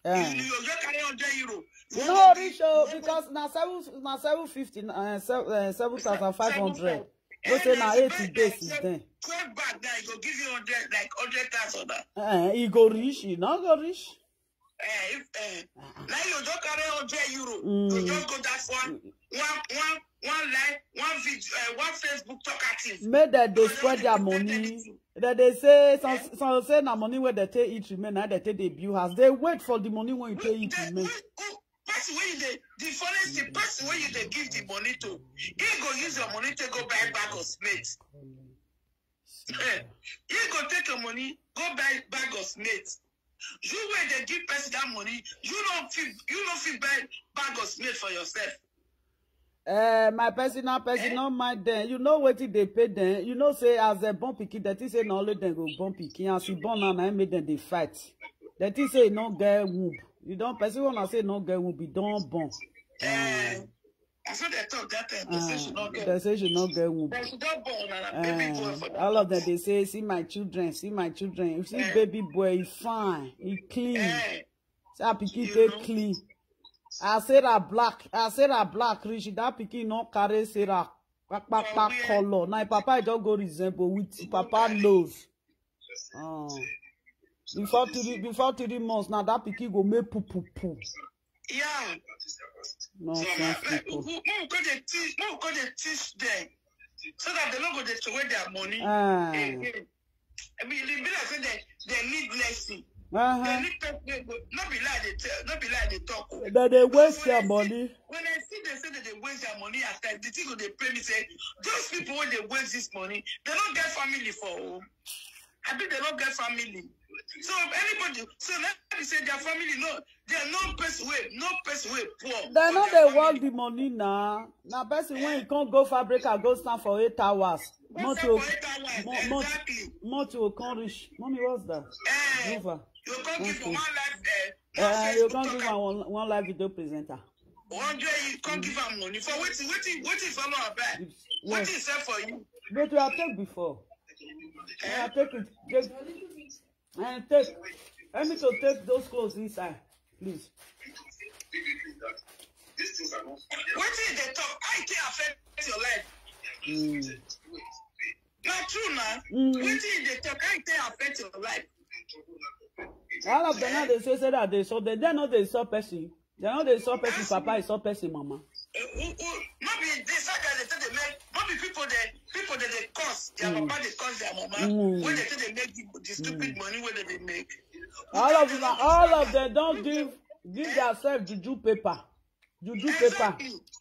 You just carry 100 euro. No, Richo, because now 750, 7,500. You say now 80 days is there. 12 bag now, it go give you 100,000. He go rich, he not go rich. Now you don't carry 100 euro. You just go that one line, one Facebook talkative. Make that they spread their money. That they say some say na money where they take each remain, now they take the bill house. They wait for the money when you take each remain. Person when you the funniest thing, person when you give the money to, he go use your money to go buy bag of cement. He go take your money, go buy bag of cement. You when they give person that money, you don't feel buy bag of cement for yourself. My personal mind then. You know what they pay then. You know say as a bomb picky, that is say no only then go bomb picky. As you born and I made them they fight. That is say no get whoop. You don't person wanna say no get whoop. You don't bomb. I saw they talk that time. They say she not get. They say she not get whoop. She don't born and baby boy for that. All of them they say see my children, see my children. You see baby boy, he fine, he clean. See how picky take clean. I said a black rich. That pikin no carry Sarah papa color. Now papa just go resemble with papa nose. Before 3 months now that pikin go make poo. Yeah. No so who go they teach them so that they don't go to throw their money. I mean, they be like they need lesson. They need not be like they talk. That they waste their money. When I see they say that they waste their money at times, the thing they pay me say those people when they waste this money, they don't get family for home. I think they don't get family. So anybody, so let me say their family they are no person way poor. They know they want the money now. Now person when you can't go fabric and go stand for 8 hours. More to can't reach. Mommy, what's that? You can't give one life you can't give one live video presenter. One day you can't give her money for what is follow her back? What is that for you? But we have take before. I take it. Take. Let me to take those clothes inside, please. What is the talk? I can affect your life. Not true now. What is the talk? I can affect your life. All of them now they say that they saw they know they saw person. They know they saw person papa, is saw person mama. Not be this they say they make. Not be people that they cost their papa, they cost their mama. When they say they make the stupid money, where they make. All of them don't give themselves juju paper.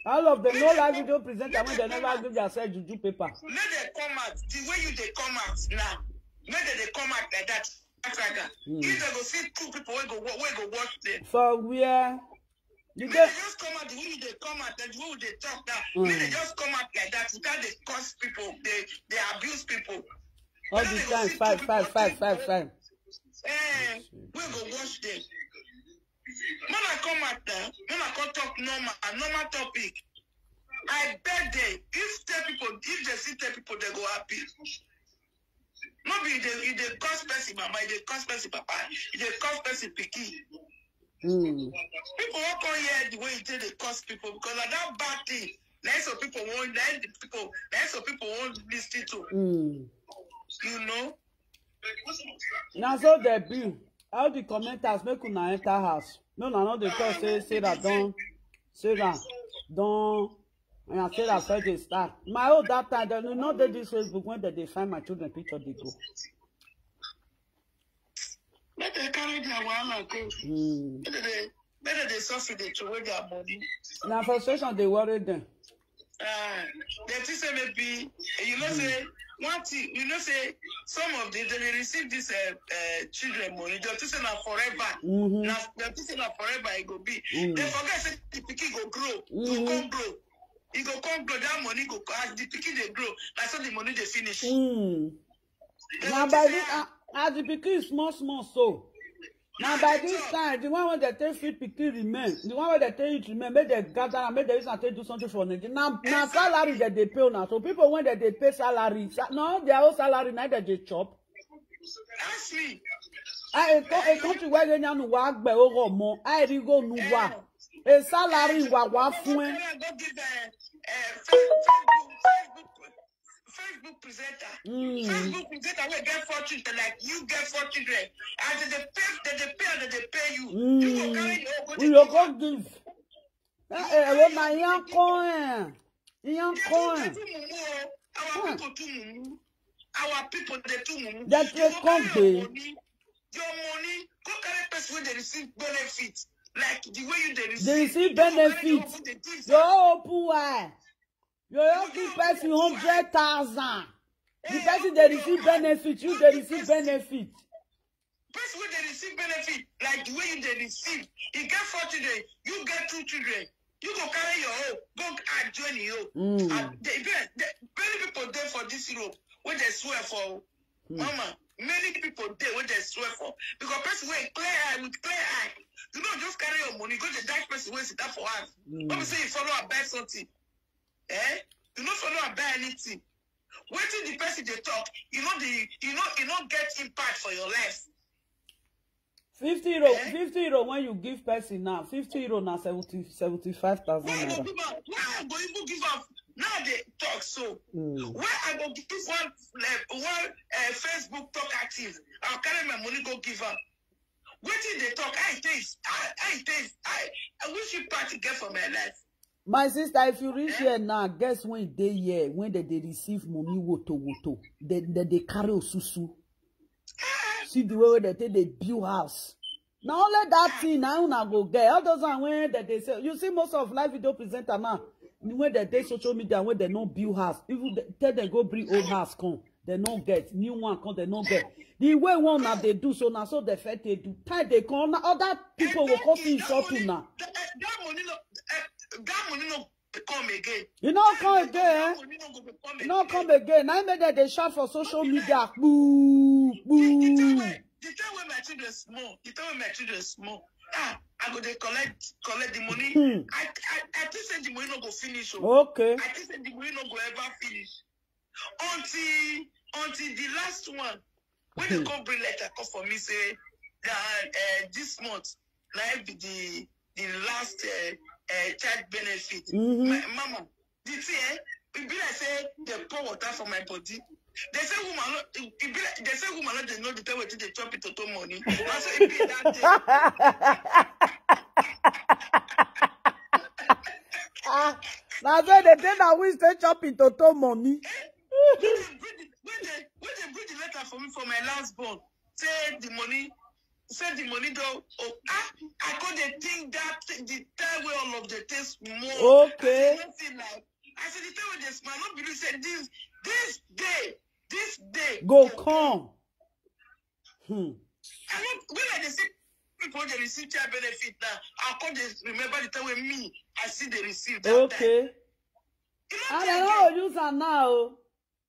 All of them no live video presenter when they never give themselves juju paper. Let them come out the way you they come out now. Let them come out like that. If they go see 2 people we go watch them. So where they just come out the way they come out and the way they talk now. They just come out like that because they curse people, they abuse people. All the time, five. We go watch them. When I come out now, when I come talk normal topic, I bet they if they see 10 people, they go happy. Maybe they cost person mama, they cost person papa, they cost person picky. People walk on here the way they cost people because of that bad thing. Lots of people won't listen to. You know? Now so they be how the commenters make una enter house. No, they talk say that don't. And I said I said they start. My old that time, they know that this Facebook when they find my children picture they go. Let them carry their wahala go. Better they suffer they throw away their money. Now frustration they worry them. They say maybe say one thing, say some of them they receive this children money. They say now forever. Now they say now forever it go be. They forget say the pikin go grow, go come grow. It go come grow, that money go as the pikin they grow. That's how the money they finish. Now by this, as the pikin is small so Now by this time, the one where they take feed pikin remain, the one where they take it remain, make they gather and make they use and take do something for Nigeria. Now salary that they pay now. So people when they pay salary, no, their own salary now that they chop. Ask me. A country where they now work by over more. I go no work. A salary wa fun. Facebook presenter. Facebook presenter will get 4 children like you get 4 children. And they pay you. You go carry your own. You go give. What my young coin? Young coin. Our people they too mumu. That they come your money. Go carry person when they receive benefits. Like the way you they receive benefits. Yo, poor. You give person 100,000. The person they receive benefit, you they receive benefit. Person when they receive benefit, like the way you they receive. You get 4 children, you get 2 children. You go carry your own, go and join you. And many people there for this Europe, when they swear for mama. Many people there when they swear for because person when clear eye with clear eye. You don't just carry your money, go to that person when sit down for us. Let me say you follow and buy something. You don't follow and buy anything. Wait till the person they talk, you don't get impact for your life. 50 euro, 50 euro when you give person now, 50 euro now 75,000 naira. Why I go even give up? Now they talk so. Why I go give one Facebook talk active? I'll carry my money go give up. Wait till they talk. I wish you part to get for my life. My sister, if you reach here now, guess when they here when they receive money woto, they carry osusu. See the way that they build house. Now only that thing now una go get. All those are when that they say. You see most of live video presenter now when they social media when they no build house. Even tell them go bring old house come, they no get new one come, they no get. The way one now they do so now so the fact they do. Time they come now other people will come see shopping now. That money no come again. You know come again. No come again. Now make that they shout for social media. Boo boo. The time when my children small, I go they collect the money. I think say the money no go finish. Okay. I think say the money no go ever finish. Until the last one, when they come bring letter come for me say that this month like be the last child benefit. My mama, the thing it be like say they pour water for my body. They say woman they know the time when they chop it to money. That's so it be that day. Now say the day that we stay chop it to money. When they bring the letter for me for my last born, say the money though. I couldn't think that the time where all of the taste more. Okay. I said the time when they smile, not believe said this day go come. When I say people they receive child benefit now, I can't remember the time when me I see they receive that okay. time. I don't know use her now.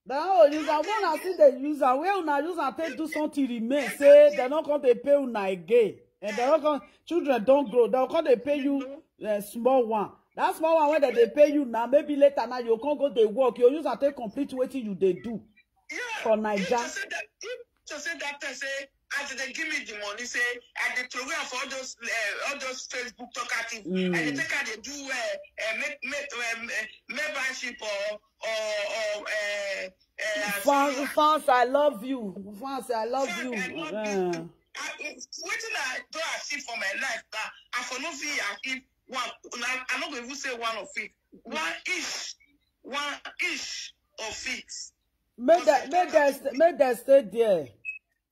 They don't use her. When I see the user, where una use her take do something remain. Say they don't come to pay una again, and they don't come. Children don't grow. They come to pay you small one. That small one when they pay you now, maybe later now you can't go to work. You use her take complete waiting you they do. For Nigeria. To say that say as they give me the money, say at the program for all those Facebook talkative, and they take how they do membership or fans, I love you. Fans, I love you. What I do achieve for my life that I for no fee achieve one. I'm not going to say one of it. One ish of it. Make that stay there.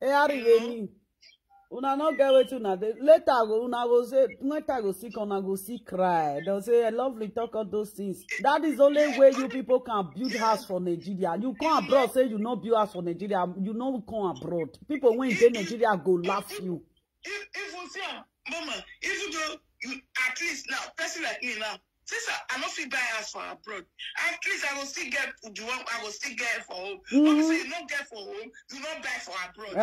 Una no get wait una later una go say later go sick una go see cry. They'll say I lovely talk all those things. That is the only way you people can build house for Nigeria. You come abroad say you no build house for Nigeria. You no come abroad. People when in Nigeria go laugh you. Even say, mama, even though you at least now person like me now. Sister, I don't feel buy house for abroad. At least I will still get the one I will still get for home. Obviously, you don't get for home, you don't buy for abroad.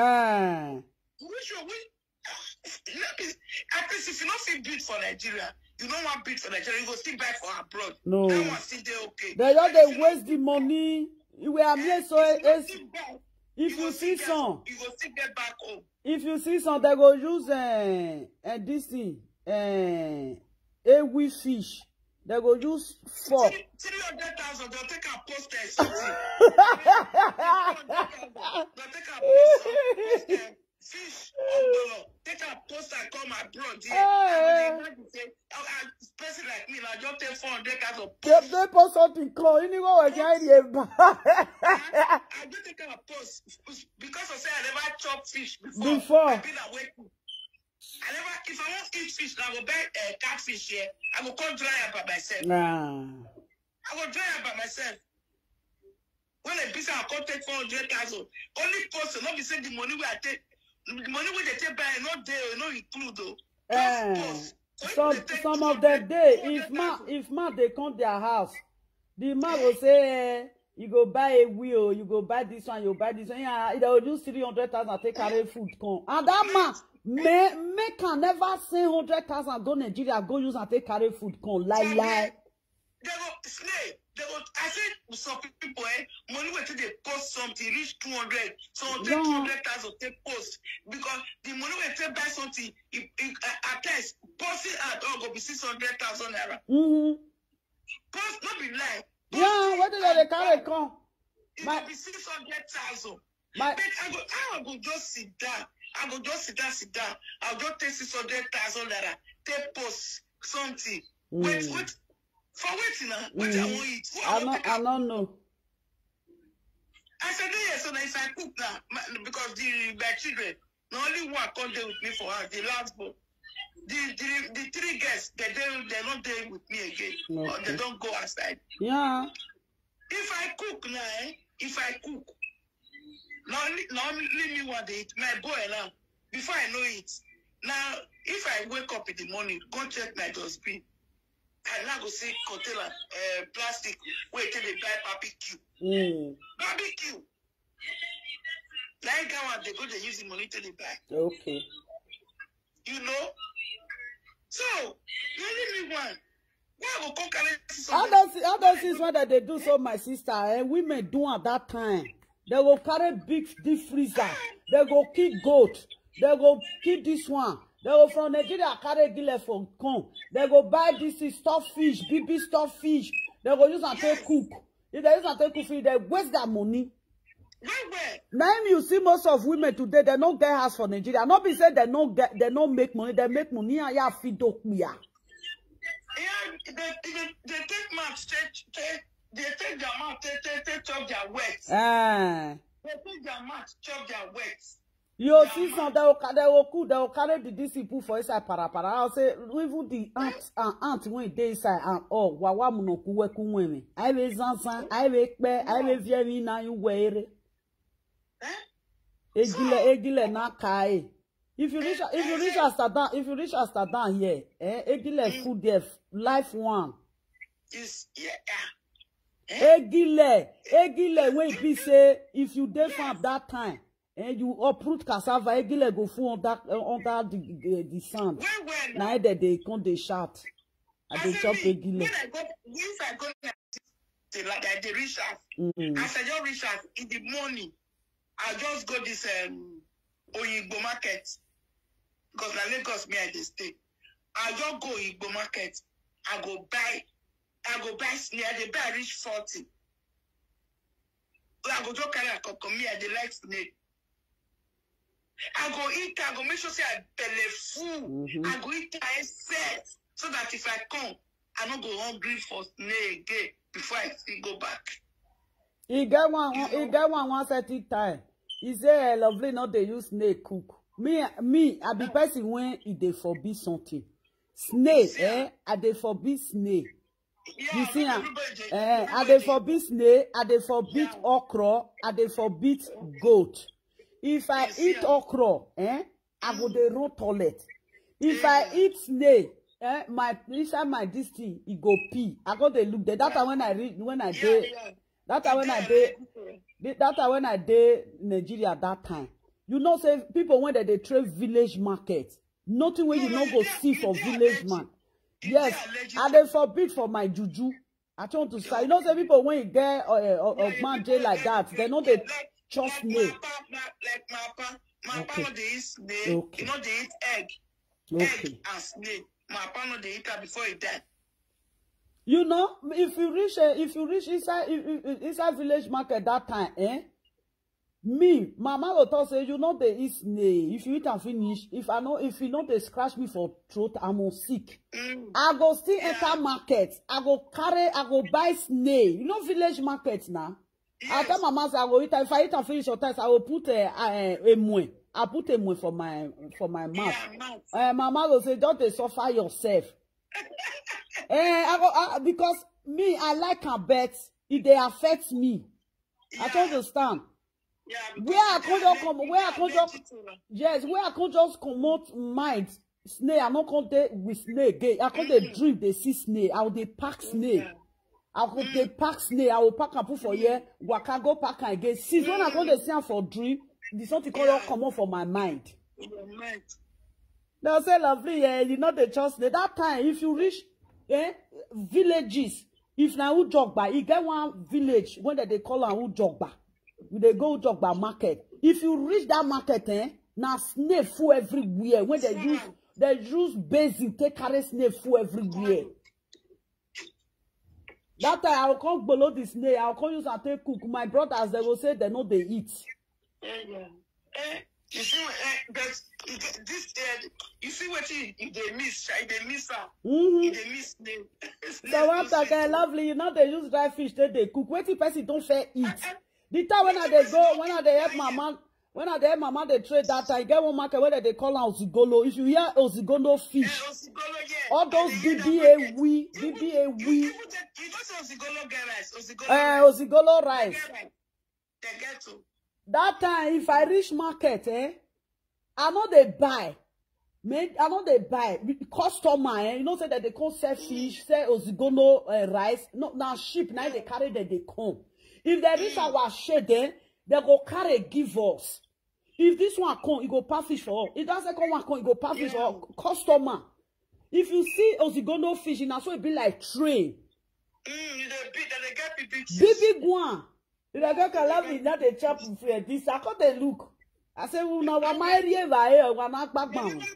At least if you don't feel built for Nigeria, you don't want built for Nigeria, you go still buy for abroad. No. That one still there, okay. They don't waste the money. We are here, so if you see some, you go still get back home. If you see some, they go use this thing, a fish. They go use 300,000. They'll take a post there. They'll take a post fish. Take a post and come abroad here. Person like me, I just take 400,000. They post something close. You know what I just take a post because I say I never chop fish before. I've been awake. If I want to eat fish, I will buy catfish here. I will come dry up by myself. I will dry up by myself. When a piece I come take 400,000, only person, not be saying the money where I take, the money where they take by, not there, no include though. Some of the day, if man they come their house, the man will say, you go buy a wheel, you go buy this one, you buy this one. Yeah, they will use 300,000 take carry food come. And that man. Me can never say 100,000 go Nigeria go use and take carry food come lie. They go slay. They go. I said some people money wait till they post something reach 200, so take 200,000 take post because the money wait till buy something at least post it at all go be 600,000 naira. Post not be lie. Yeah, what do they carry come? It will be 600,000. But I go just sit down. I go just sit down. I'll just take 600,000 naira. Take post something. Wait. For waiting now. What I want eat? I don't know. I said yes. So now if I cook now, because my children, not only one come there with me for us. The last boy, the three guests, they're not there with me again. Okay. Or they don't go outside. Yeah. If I cook now, Now only me one day, my boy now, before I know it. Now, if I wake up in the morning, go check my dustbin, and now go see container, plastic, wait till they buy barbecue. Barbecue. Like one, they go, they use the money till they buy. Okay. You know? So, only me one. Why will come carry I don't see what that they do so, my sister, and women do at that time. They will carry big deep freezer. They go keep goat. They go keep this one. They go from Nigeria carry gile for come. They go buy this stuffed fish, big stuffed fish. They go use and take cook. If they use and take cook, they waste their money. Now you see most of women today, they don't get house for Nigeria. Not be said they don't make money. They make money and yeah, feed up here. Yeah, they take much. They take their mouth, they chop their wet. They take their mouth, chop their wet. You see some they will carry the disciple for inside para. I'll say even the aunt when they inside and oh wawa munoku weku women. I will zansan, I will pe, I will viemi na you wear. Egile na kai. If you reach Amsterdam here, egile food there, life one. Is Egile when be say if you dey farm that time and you uproot cassava, egile go full under the sand. Now they come they shout. And they chop egile. If I go like the reach out, as I just reach out in the morning, I just go this Oyigbo market because na Lagos me I dey stay. I just go Oyigbo market. I go buy snail. They buy reach 40. I go just carry a cocoa. Me, I dey like snail. I go eat. I go make sure say I belly full. I go eat. I set so that if I come, I don't go hungry for snail again before I still go back. He get one certain time. He say lovely not they use snail cook. Me, I be person when they forbid something. Snail, I they forbid snail. Yeah, you see, I they forbid snail, I they forbid okra, I they forbid goat. If I eat okra, I go the run toilet. If I eat snail, inside my this thing, it go pee. I go they look there. That's when I did Nigeria that time. You know, say people when they trade village market, Nothing where you no go see for village man. Yes, and they forbid for my juju. I want to say, you know, some people when you get a man day like that, they know they trust me. Like my papa, they eat snake. Okay. You know, they eat egg. Okay. Egg and snake. My papa, they eat that before he died. You know, if you reach inside village market that time, me, mama will talk say, you know, they eat snake. If you eat and finish, if you know they scratch me for throat, I'm sick. I go still enter market. I go buy snake. You know, village market now. Yes. I tell mama say I go eat. If I eat and finish your time, I will put a mouth. I put a mouth for my mouth. Yeah, mama will say, don't they suffer yourself. Because me, I like a bet. If they affect me, yeah. I don't understand. Yeah, where I can't just come out mind snake. I not come there with snake again. I can't drink the see snake. I will they pack snake. I will they pack snake. I will pack and put for here. Waka go pack and again. Since when I can't they see for drink, this something come out from my mind. They say lovely, you know the trust. That time, if you reach villages, if now who jog by, you get one village when they call on who jog by. They go jog by market. If you reach that market, now snake full everywhere. When they use basin, take carry snake full everywhere. That time I will come below the snake. I will come use and take cook. My brothers, they will say they know they eat. You see, but this you see what they miss, right? They miss out. They miss them. So what again, lovely? You know they use dry fish. They cook. What if person don't fair eat? The time when they go, when they help mama, they trade that time. Get one market where they call out Ozigolo. If you hear Ozigolo fish, all those BBA we. You don't say Ozigolo rice. Ozigolo rice. They get to. That time, if I reach market, I know they buy. I know they buy. Customer, you know, say that they can't sell fish, sell Ozigolo rice. No, now sheep, now they carry that they come. If there is our shade, they go carry give us. If this one come, you go pass fish for all. If that second one come, you go pass fish for all. Customer. If you see Ozigolo fish, it will be like tray. Big one. If I go love me, not a chop for this. I can't they look. I say, well, now what my real here? We're not back down. They never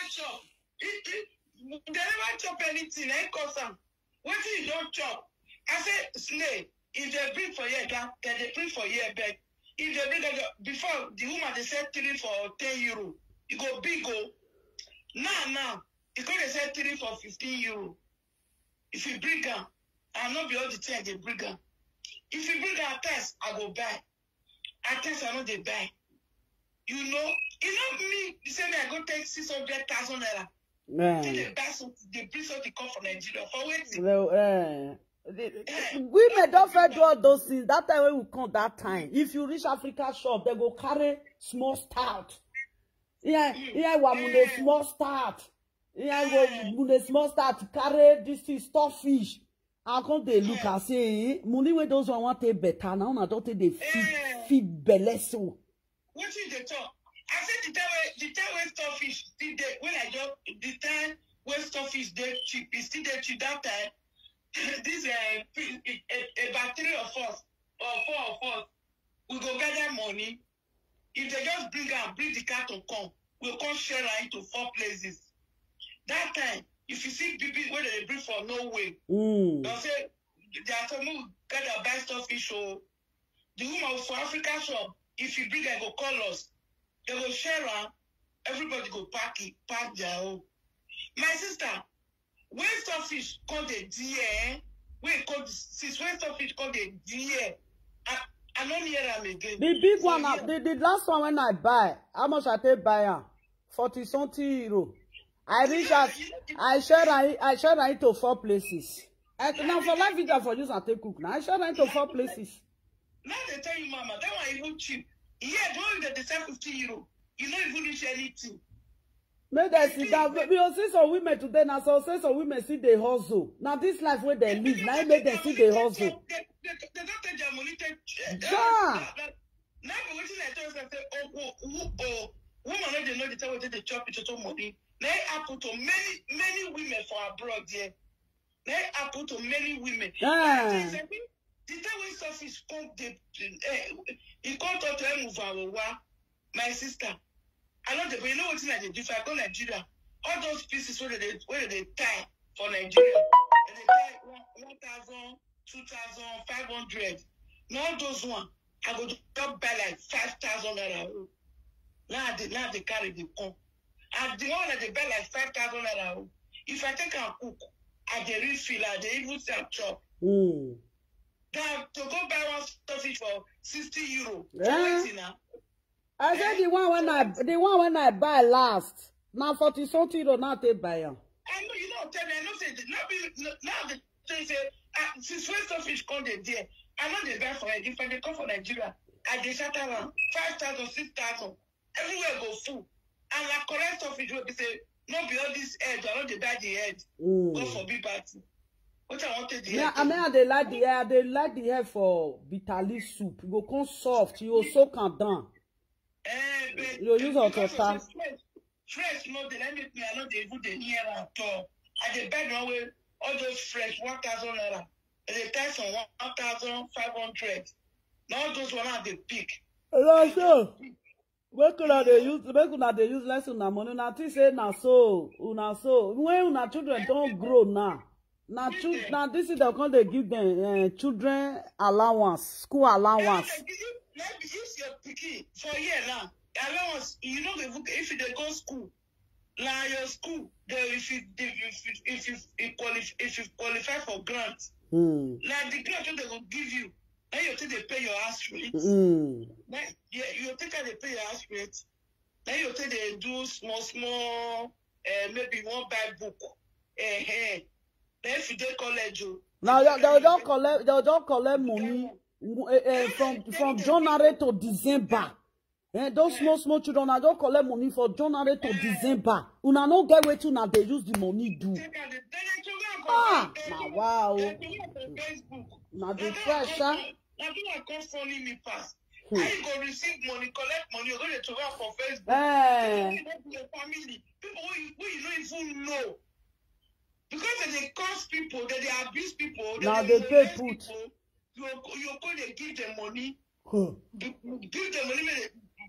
chop. They never chop anything. They cause them. What you don't chop? I say, slave. If they bring for year, then they bring for year back. If they bring before the woman they said 3 for 10 euro. You go big go. Now, because they said 3 for 15 euro. If you bring her, I'll not be all the time they bring her. If you bring her test, I go buy. I test, I know they buy. You know me. You say me, I go take 600,000 naira. They buy something, they bring something come from Nigeria for waiting. Women don't fair do all those things. That time when we come that time. If you reach Africa shop, they go carry small start. Small start. Small start carry this is fish. I come they look and say, money when those one want to better now. I don't think they feed belly so. What is the talk? I said the time when starfish still there. When I just the time when starfish they cheap, it's still there cheap that time. This about 3 of us or 4 of us, we go gather money. If they just bring the car to come, we'll come share into 4 places. That time, if you see people where they bring for no way, they'll say there are some who gather buy stuff fish. So the woman for Africa shop, if you bring and go call us, they go share around, everybody go pack their own. My sister. When starfish called the deer, when starfish called the deer, I don't hear them again. The big one, the last one when I buy, how much I take buy? 40 something euro. I reach out, I share it to 4 places. Now for live video for use and take cook. Now I share it to 4 places. Now they tell you, mama, that one even cheap. Yeah, don't they sell 50 euro. You don't even reach anything. Make them sit down. We will see some women today. Now, so say some women see the hustle. Now, this life where they live, now make them see the hustle. They don't take their money. Yeah. Now, we're waiting at us and say, Women don't know the time they chop it to money. They happen to many women for abroad there. They happen to many women. The time when selfish come, he come to move my sister. I know you know what they do. If I go Nigeria, all those pieces where they tie for Nigeria, and they tie 1,000, 2,000, 500. Now those one, I go to buy like 5,000 naira. Now they carry the come. And the one that they buy like 5,000 naira. If I take a cook, I dey refill, I dey even sell chop. Now to go buy one stuffing for 60 euro. Yeah. I said the one when I buy last. Now 40 something euro now they buy. I know you don't tell me. I know say now they say since when stuffing come there, I know they buy for it. If they come for Nigeria, I dey shut around 5,000, 6,000. Everywhere go full. And like correct stuffing will be say not be all this head. I know they buy the head. Go for big party. What I wanted the head. I mean they like the hair. They like the hair for bitter leaf soup. You go come soft. You go soak and down. You use hot water. Fresh, no, they let me. I know they put the near at all. I dey buy no way all those fresh 1,000 naira. They price on 1,500. Now those one are the peak. Also, make una dey use less una money. Una think say na so. When una children don't grow now. Now this is the kind they give them children allowance, school allowance. Let me use your picky for a year now. Allowance, you know, if they go school, like your school, if you qualify for grant, like the grant they will give you, then you think they pay your house rate. Then you think they pay your house rate. Then you think they do small, maybe one buy book. Then if you dey college, now they don't collect money from January to December. Those small children, I don't collect money for January to December. Una no get waiting now they use the money do. Now wow. Now the fresh, huh? Now people come funny me pass. How you go receive money, collect money, you're going to work for Facebook. Your family, people who you don't even know. Because they curse people, they abuse people, now they pay put. People, you're going to give them money. Give them money,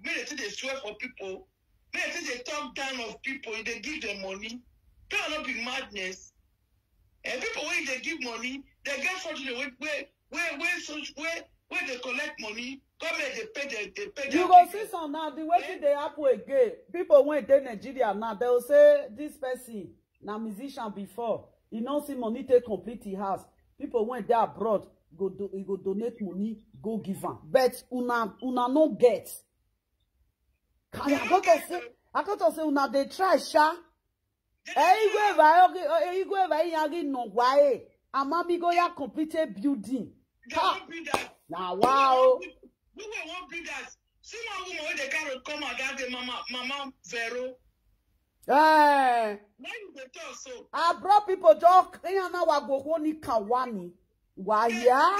make they swear for people. Make they talk down of people, they give them money. That will not be madness. And people when they give money, they get fortunate where they collect money, government they pay you go see some now, the way they happen again. People when they Nigeria now, they will say this person, now musician before, he don't see money to complete his house. People when they abroad, go donate money, go give them. But una no get. I got to say una they try sha. No why. Amami go ya completed building. Now wow. We won't be that. See one woman when they can't come and get the mama Vero. Now you dey talk so. I brought people talk. Now I go honi kawani. Why ya?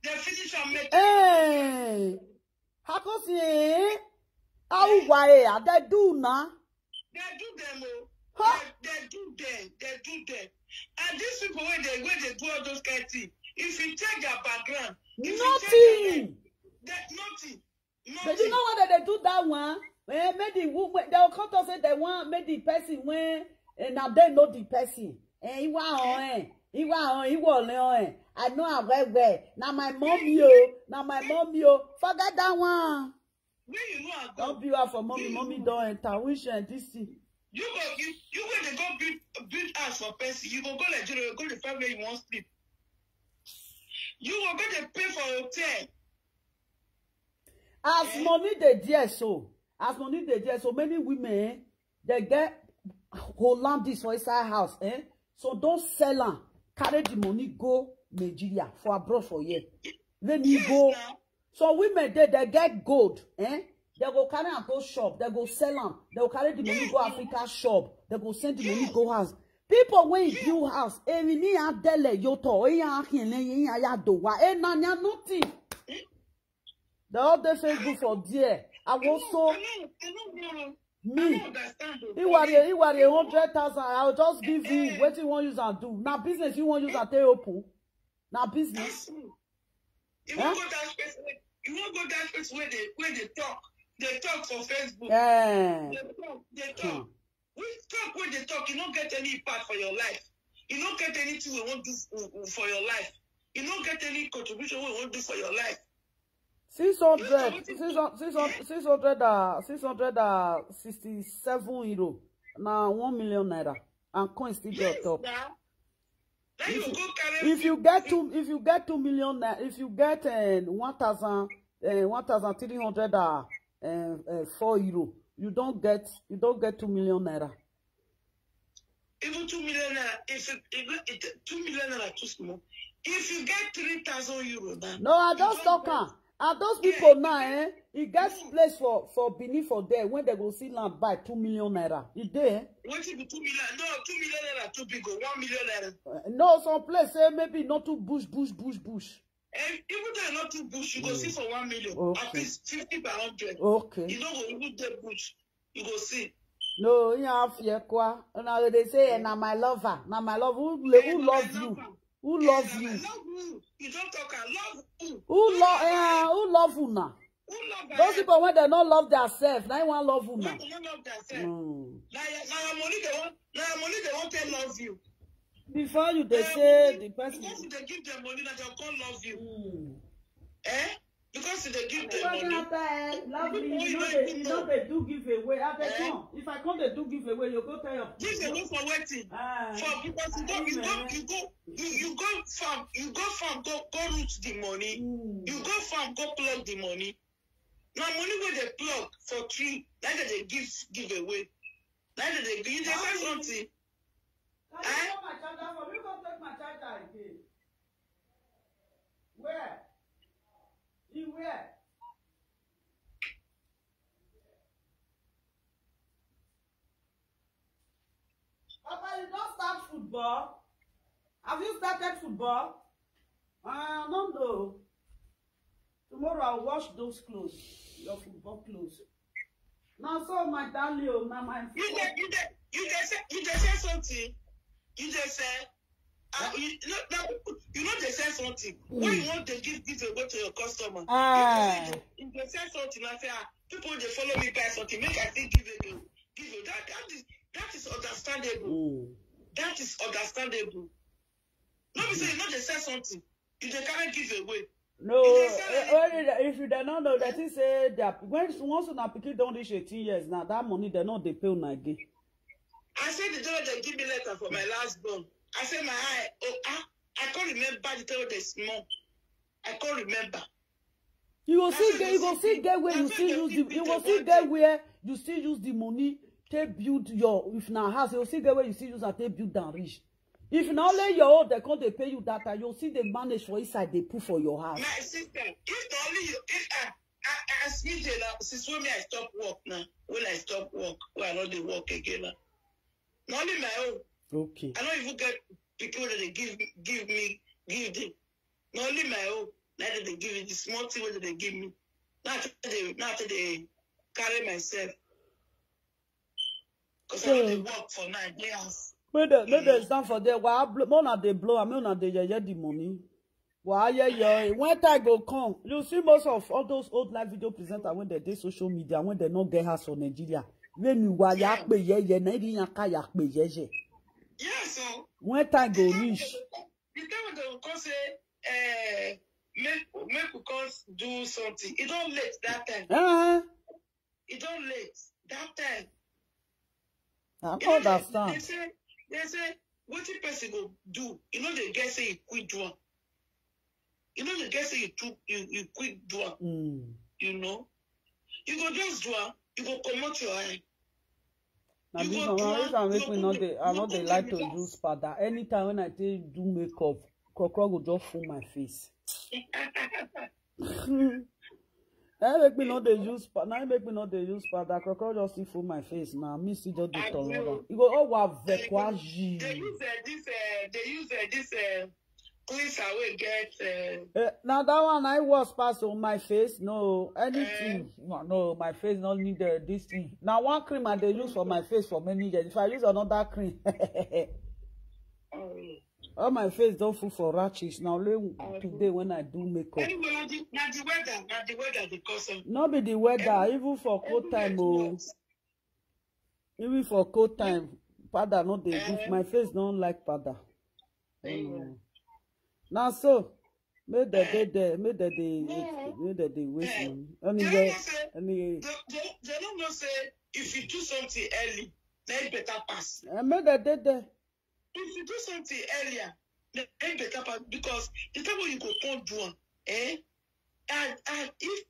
They finish and make. Hey, how come say? How why? They do na? They do them. Oh. They do them. And these people when they do all those kind of things, if you check their background, nothing. Nothing. But you know what they do that one? Maybe they'll come to say they want maybe the person when now they know the person. He want I know I'm well. Now my mom yo. Forget that one. When you know I go. Don't be out for mommy. Mommy don't enter. Wish and this thing. You when they go build house for person, you go Nigeria, you go to the family you want sleep. You will go to pay for hotel. As money they there so many women they get Hollandis for inside house, so don't sell them. Carry the money go Nigeria for abroad for year. Then you go. Now. So women they get gold, They go carry and go shop. They go sell them. They go carry the money go Africa shop. They go send the money go house. People when you build house, we need a dele yoto. Nothing. They all dey Facebook for there. I also me. He was 100,000. I'll just give you what you want use and do. Now business you want use and take open. Now business. You won't go that space. You won't go that space where they talk. They talk for Facebook. Yeah. They talk. We talk when they talk. You don't get any impact for your life. You don't get anything we won't do for your life. You don't get any contribution we won't do for your life. 667 euro. Now 1 million naira. And coin still yes, top. If you get 2 million naira, if you get 1,304 euro, you don't get 2 million naira. Even 2 million naira, if 2 million naira too small. If you get 3,000 euro now. No, I just talk. And those people now, it gets place for Benin for there when they go see land buy 2 million naira. It there. What if 2 million? No, 2 million naira too big. 1 million naira. No, some place say maybe not too bush. And even though not too bush, you go see for 1 million. Okay. At least 50 per 100. Okay. You don't go even the bush. You go see. No, you have here kwa. Now they say, "Na my lover, na my love." Who loves you? Who loves you? I love you. You don't talk. I love you. Who love you now? Those people when they don't love themselves, now you want love you now. They don't love themselves. Now money they want to love you. Before you they say the person. Because they give them money that they can't love you. Because they give them money. Love me. You know they do give away. If I come they do give away, you go tell your give away for waiting. For because you go farm, go root the money. You go farm, go plug the money. Now money where they plug for tree, like they give away. Like they give you say something. Can you take my charger for me? Go take my charger again. Where? Where? Papa, you don't start football. Have you started football? No. Tomorrow I'll wash those clothes, your football clothes. Now, so my darling, now my. You just say something. You just say. You they say something. When you want to give away to your customer, if they say something, I say, people they follow me buy something, make I still give it. That is understandable. That is understandable. No, be say you know they say something, you they can't give away. No, if you don't know that is say that once an applicant don't reach 18 years now, that money they not they pay on again. I said the day they give me letter for my last born. I said my eye. I can't remember the time they small. I can't remember. You will see get where you still use the. You will see get where you still use the money to build your. If now house, you will see get where you still use and to build down rich. If now let your own, they can't they pay you that time. You'll see they manage for inside they put for your house. My sister, if only you, if I me since when I stop work now, when I stop work, when I know they work again now. Not only my own. Okay. I don't even get people that they give them. Not only my own. Neither they give me the small thing that they give me. Not they carry myself. Because I only work for 9 years. When they stand for there, why more they blow, I mean they the money. Why when time go come, you see most of all those old live video presenters when they do social media, when they not get house for Nigeria. When you were Yes, so when time go reach. The time when they will come say, make we come do something. It don't late that time. It don't late that time. I understand. They say, what the person go do? You know they get say you quit do. You know they get say you quit do. You know, you go just do. You go come out your eye. Now this one make me not they like to use powder. Anytime when I do makeup, Kokro go just fool my face. That make me not they use powder. Kokro just fool my face. Now me see just the tolerance. You go They use this Please, I will get. Now that one I was passed on my face. No, anything. No, my face not need this thing. Now one cream I they use for my face for many years. If I use another cream, all my face don't full for rashes. Now today when I do makeup. Anyway, not the weather, the cause. Not be the weather, even for cold time. Oh, even for cold time, powder not they do. My face don't like powder. Now so, made the waste money. Anyway, they don't know say if you do something early, then better pass. I made the day. If you do something earlier, then better pass because the time when you go come do one, and if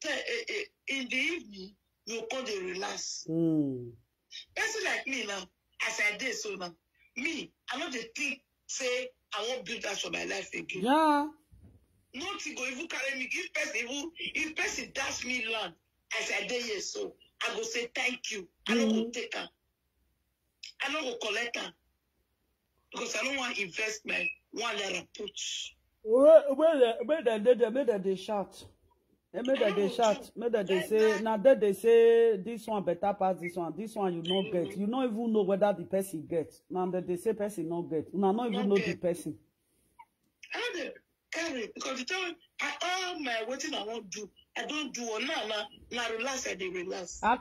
in the evening you come to relax. Person like me now, as I did so now, me, I know the thing say. I won't build that for my life again. Yeah. Nothing go even carry me. If person dash me land as I did here, so I go say thank you. I don't go take her. I don't go collect her. Because I don't want to invest my $1 put. Where they shout. They say now that they say this one better pass this one you not get. You don't even know whether the person gets. Now that they say person not get. You not even know the person. I don't carry because the time all my waiting I won't do. I don't do now relax, I dey relax. How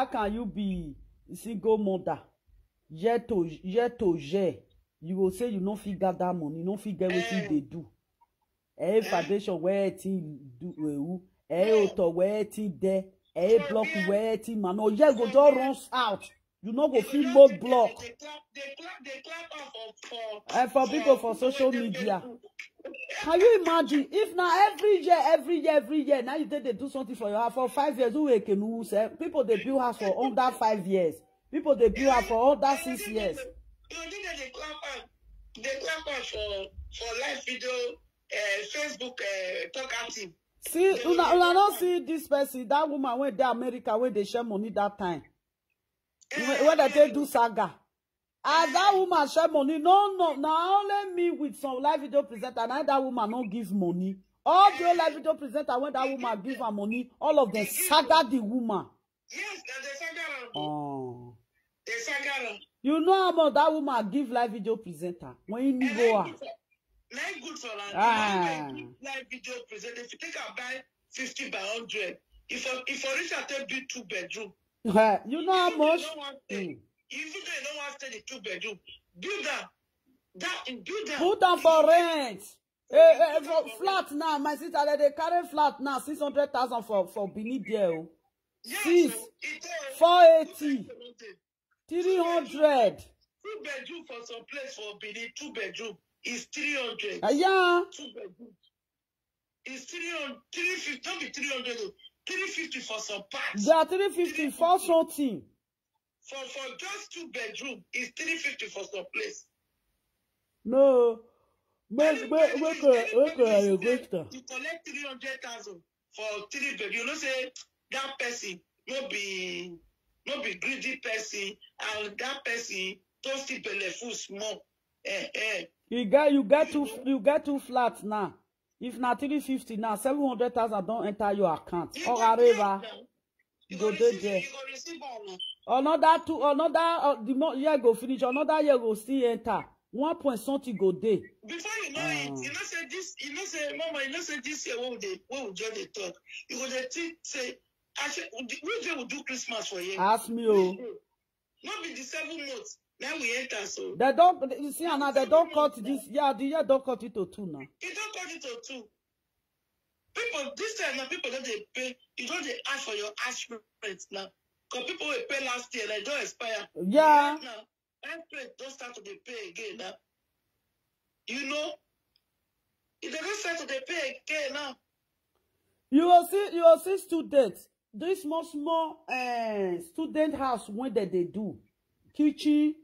can you be single mother? Year to year. You will say you don't figure that money, you don't figure what they do. Foundation where it do auto where it there, block where it man. Oh yeah, go just runs out. You know go feel more block. They clap off for people for social media. Can you imagine if now every year now you think they do something for your house for 5 years? Who can say people they build house for under 5 years? People they build house for under 6 years. You think that they clap off for live video. Facebook talk active. See, you don't see this person, that woman went to America when they share money that time. When they do saga. As that woman share money, no, now only me with some live video presenter, and that woman don't give money. All the live video presenter when that woman give her money, all of them saga the woman. Yes, they saga her. Oh. They saga her. You know how much that woman give live video presenter when you go her. Like good for that. Live video present. If you think I buy 50 by 100, if I reach out to build 2 bedroom. You know how much? Even though you don't want to stay the 2 bedroom, build that. Put them for rent. Flat now, my sister, they carry flat now, 600,000 for beneath there. Yes, 480, 300. 2 bedroom for some place for beneath 2 bedroom. Is 300. Yeah. 2 bedroom. Is 300. 350. Don't be 300. 350 for some parts. Yeah, 350 for something. For just 2 bedroom is 350 for some place. No. You collect 300,000 for 3 bedroom. You know say that person no be greedy person, and that person don't still belle full small. You get two flats now. If not 350 now, 700,000 don't enter your account. Or whatever. You go there. Another the year go finish. Another year go still enter. 1 point something go there. Before you know it, you know say this. You know say mama. You know say this year what we just talk. You go there say. Actually, which day we do Christmas for you? Ask me, oh. Not be the 7 months. Now we enter so. They don't. You see, now they don't cut this. Yeah, the year don't cut it to 2 now. It don't cut it to 2. People this time now people don't they pay. You don't they ask for your ash rent now. Because people will pay last year, they don't expire. Yeah. Right now, ash rent don't start to pay again now. You know, if they don't start to pay again now. You will see students. This small student house when they do kitchen,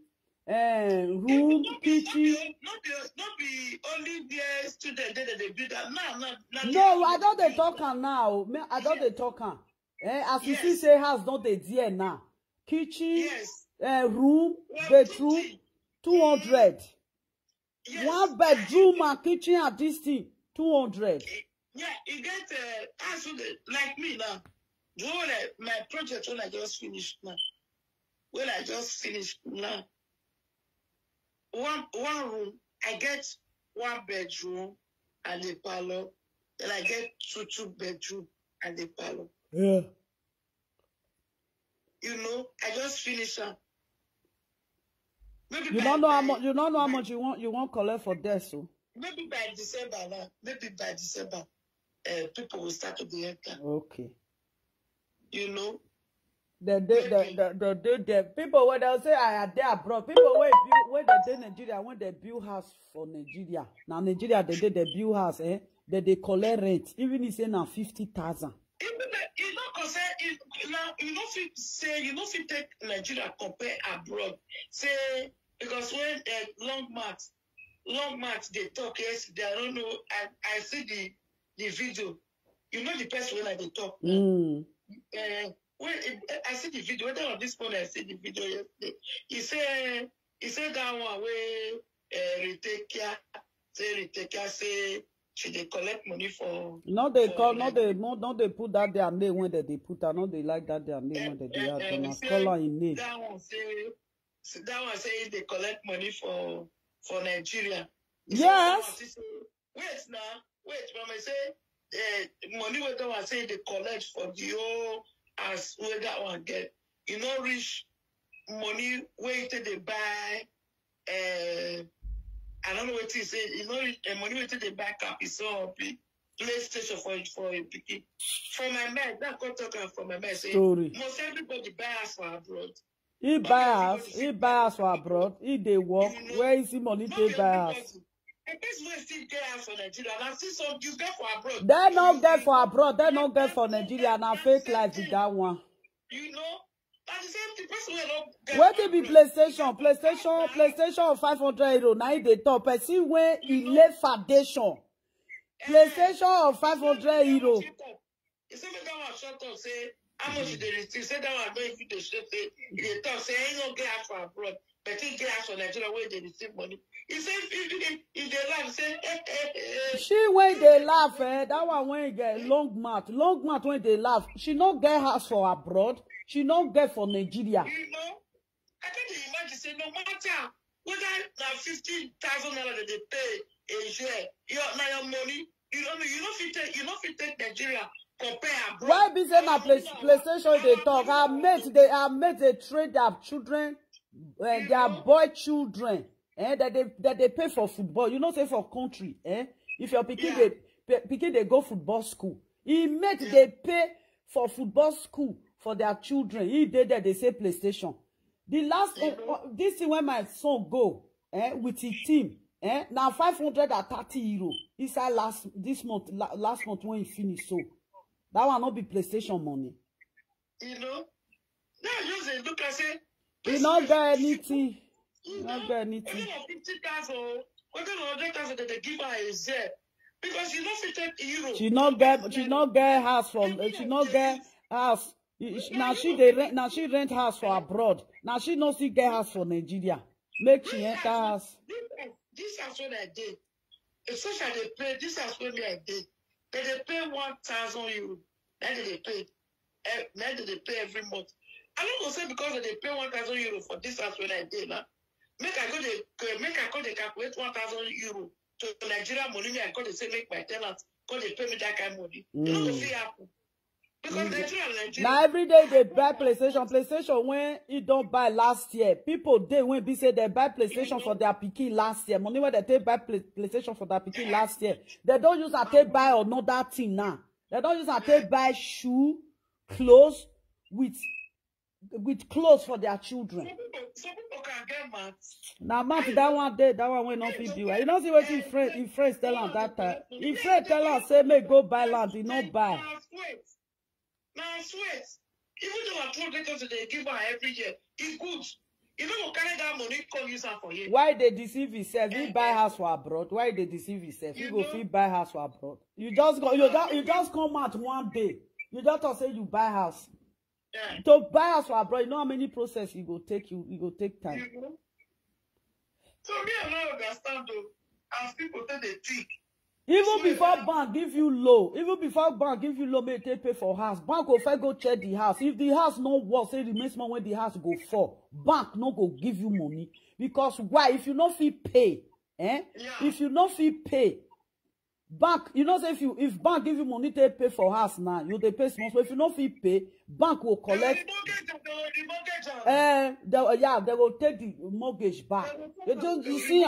room, kitchen. Not be only the student that they build that. No, I don't they talk now. I don't they talk. As you see, say house not they there now. Kitchen, room, bedroom, 200. Yes. 1 bedroom and kitchen at this thing, 200. Yeah, you get also like me now. Do my project when I just finished now. When I just finished now. One room, I get 1 bedroom and a parlor. Then I get two bedroom and a parlor. Yeah. You know, I just finished that. You don't know how much. You don't know how much you want collect for this, so. Maybe by December now. Maybe by December, people will start to be enter. Okay. You know. The people when they say I are there abroad. People when they in Nigeria, when they build house for Nigeria. Now Nigeria they build house, they collect rent. Even if say now 50,000. You know, cause you know you know if take Nigeria compare abroad. Say because when long math they talk yesterday. I don't know. I see the video. You know the person when they talk. When I see the video, whether on this phone I see the video yesterday. He said that one where Ritekia say she they collect money for. No, they call, no, they put that their name when they put her. No, they like that their name when they have. Call her in name. That one say they collect money for Nigeria. Yes. Wait now, Mama say money where that one say they collect for the whole as where that one get. You know, rich money where they buy. I don't know what he said. You know, money where they buy cap is so big. PlayStation for a picky. For my man, that got talking for my man. Say most everybody buy us for abroad. He buy us for abroad. He they work. You know, where is the money they buy us? And this way still get us for Nigeria. And I see some you get for abroad. They not get for abroad. They not get for Nigeria. And I fake life with that one. You know. And the same thing, person will not get. What it be PlayStation 500 euro. Now they top. I see where he lay foundation. PlayStation of 500 euro. You see me that one shut up say how much they receive. Say that one going to the shut say they talk say ain't no get us for abroad, but he get us for Nigeria where they receive money. He say if they laugh say she when they laugh that one when he get long mat when they laugh. She not get us for abroad. She not get for Nigeria. You know, I can't imagine say no matter whether now 50,000 naira that they pay a year, your money. You know if you take Nigeria compare abroad. Why be saying na PlayStation they talk? Our mates they trade their children, their boy children, that they pay for football. You know say for country, if your pikin they go football school, he made they pay for football school for their children. He did that they say PlayStation. The last this thing when my son go with his team. Now 530 euro. Inside last month when he finished, so that will not be PlayStation money. You know, now just look and say, you not get anything. You not get anything. 50,000, 100,000 that they give her is there because you don't fit take euro. She not get house from. She not get house. Now she rent house for abroad. Now she no see get house for Nigeria. Make she enter house. This is what I did. Especially they pay. This is what I did. They pay 1,000 euro. Then they pay. Then they pay every month. I'm not gonna say because they pay 1,000 euro for this is what I did. Now, make I go they calculate 1,000 euro to Nigeria money. I go they say make my tenants go they pay me that kind of money. You know what happen? Because Nigeria. Now every day they buy PlayStation when you don't buy last year. People they when be say they buy PlayStation for their pikin last year. Money when they take buy PlayStation for their pikin last year. They don't use a take buy another thing now. They don't use a take buy shoe, clothes with clothes for their children. Some people can get mad. Now man, that one will not feed you. You don't see what his friends tell him that time. His friend tell him say make go buy land, he not buy. Now I swear, even though I told because they give her every year, it's good. You know, carry that money, come use her for you. Why they deceive himself? He buy house for abroad. Why they deceive himself? He go fit buy house for abroad. You just come out one day. You just say you buy house. Yeah. To buy house for abroad, you know how many process you go take time. So me, I don't understand though. As people say they think. Even before bank give you low, may they pay for house. Bank will first go check the house. If the house no work, say remain small when the house go fall. Bank no go give you money. Because why? If you not fee pay, If you not fee pay, bank, say if bank give you money, they pay for house now. You they pay small. So if you not fee pay, bank will collect. They will take the mortgage back. You see,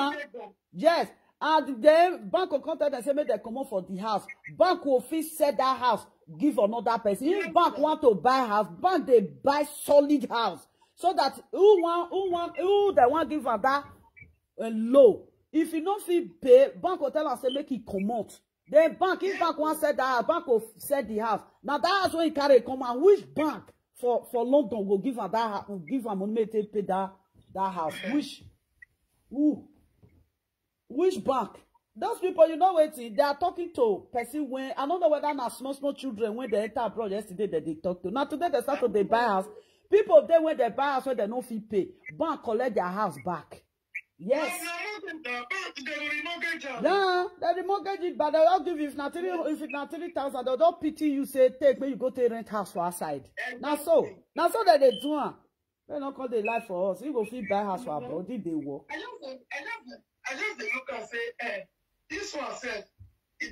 Yes. And then bank will contact and say, make they come out for the house. Bank will sell that house, give another person. If bank want to buy house, bank they buy solid house. So that who they want give her that low. If you don't feel pay, bank will tell us say make it come out. Then bank, if bank want sell that house, bank will sell the house. Now that house when you carry come out, which bank for London will give her that give her money to pay that house? Which bank? Those people, waiting. They are talking to person when I don't know whether now small children when they enter abroad yesterday that they talk to. Now today they start to they buy house. People then when they buy house when they no fee pay, bank collect their house back. Yes. Yeah, they remortgage it, but they don't give if not 3,000, they don't pity you say take when you go to rent house for outside. Now so that they do. They don't call the life for us. You go feel buy house for abroad, they work. I just look and say, this one said, how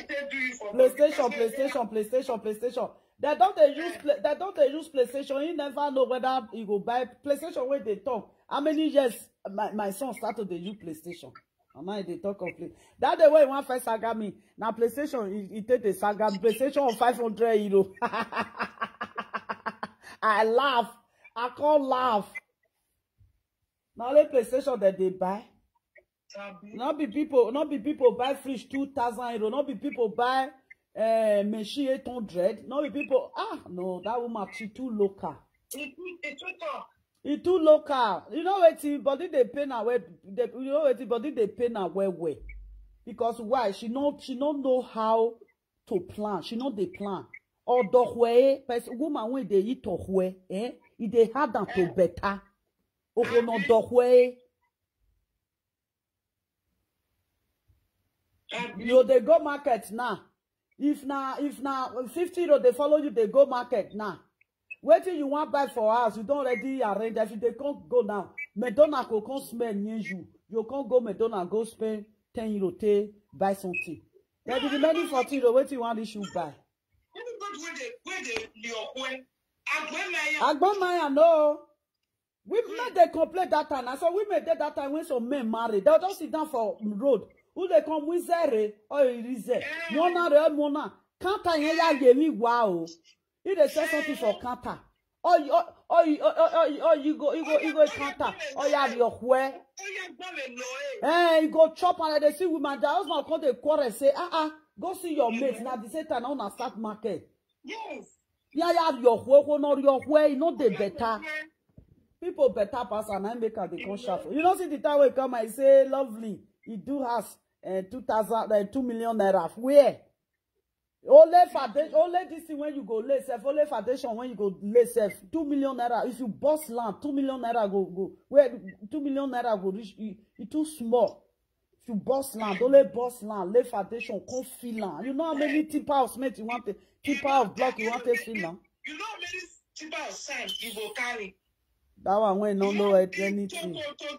they do it for PlayStation. They don't use PlayStation. You never know whether you go buy PlayStation when they talk. How many years my son started to use PlayStation? And now they talk of play. That the way one first saga me. Now PlayStation, he take the saga PlayStation of 500 euro. I laugh. I can't laugh. Now the PlayStation that they buy. Not be people buy fridge 2,000 euro. Not be people buy machine 800. Not be people. No, that woman she too local. It's too local. You know what? Body they pay now where. You know what? Body they pay now where. Because why? She don't know how to plan. She know the plan. Or the way, person woman when they eat to way, it they hard than to better. Or no the way. They go market now. If now 50 euro they follow you, they go market now. Waiting you want buy for house, you don't already arrange. If they can't go now, Madonna go come spend near you. You can't go Madonna go spend 10 euro to buy something. There be the many 40 euro. What you want this you buy? Agbomaya no. We made they complain that time. I saw we made that time when some men married. They'll just sit down for road. Who they come with zere or irize. Mona. Kanta ya yemi wow. If they say something for Kanta. You go Kanta. Oh yeah, your way. You go chop and they see women. The husband come the quarrel say, go see your mates. Now the same time on a stock market. Yes. Yeah, your way, not your way, you know the better. People better pass and I make her the conscious. You know, see the time we come, I say, lovely. He do has 2 million naira. Where? Only this thing when you go lay self, only foundation when you go lay self. 2 million naira. If you bust land, 2 million naira go. Where 2 million naira go reach? It too small. If you bust land, only bust land, lay foundation, come fill land. You know how many tipper of cement you want to, tipper of block you want to fill land? You know how many tipper of sand you go carry? That one when no know anything. To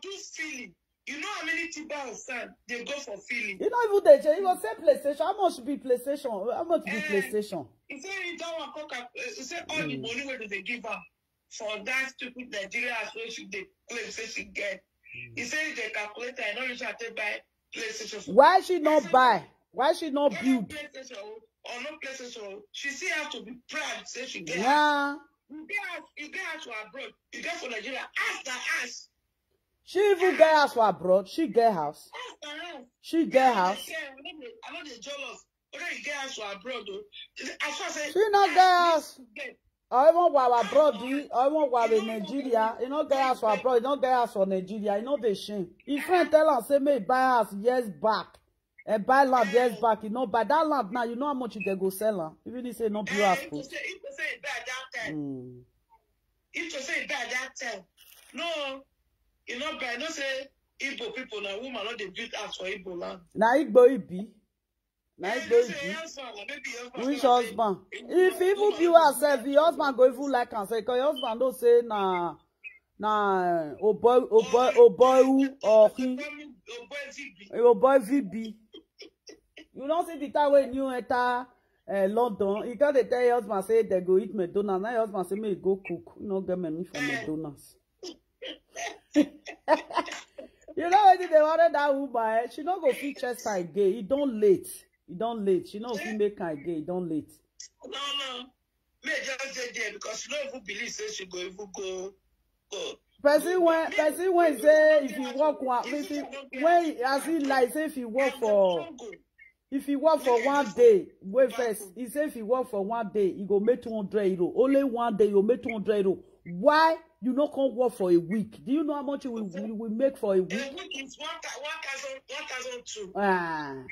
do filling. You know how many tipper of sand they go for filling? You know even they you go say PlayStation. How much be PlayStation? How much be PlayStation? He said that one he said all the money where they give her for that stupid Nigeria where she they claim say she get. He said they calculate I know you should take buy PlayStation. Why she not buy? Why she not build? PlayStation or no PlayStation. She still have to be proud say she get. Yeah. You get her to abroad. You get for Nigeria. Ask her ask. She even get house for abroad. She get house. She get house. I know they're jealous. But then you get house for abroad though. She not get house. I want go abroad. I want go in Nigeria. You know get house for abroad. You don't get house for Nigeria. You know the shame. If friend tell her say me buy house years back. And buy land years back. You know buy that land now. You know how much they go sell her. Even if say no blue house. If you say it buy that time. If you say it buy that time. No. You know, but I don't say Igbo people now, woman not they build house for Igbo land. Na Igbo Ibi. Na Igbo Ibi. Which husband? If even you herself, the husband go even like and say, because your husband don't say na oh boy or he oh boy VB. You don't see the time when you enter London, you can't tell your husband say they go eat McDonald's. Now your husband say me go cook. You know get me from McDonald's. You know when they wanted that woman, she not go fit chest her gay. It don't late. It don't late. She not fit make her gay. It don't late. No. Me just say there because she don't even believe say she go even go. Person when say if you work one, when as he like say if you work for 1 day, wait first. He say if you work for 1 day, you go make 200 euro. Only 1 day you make 200 euro. Why you not come work for a week? Do you know how much you will make for a week? A week is 1,002. 1,000.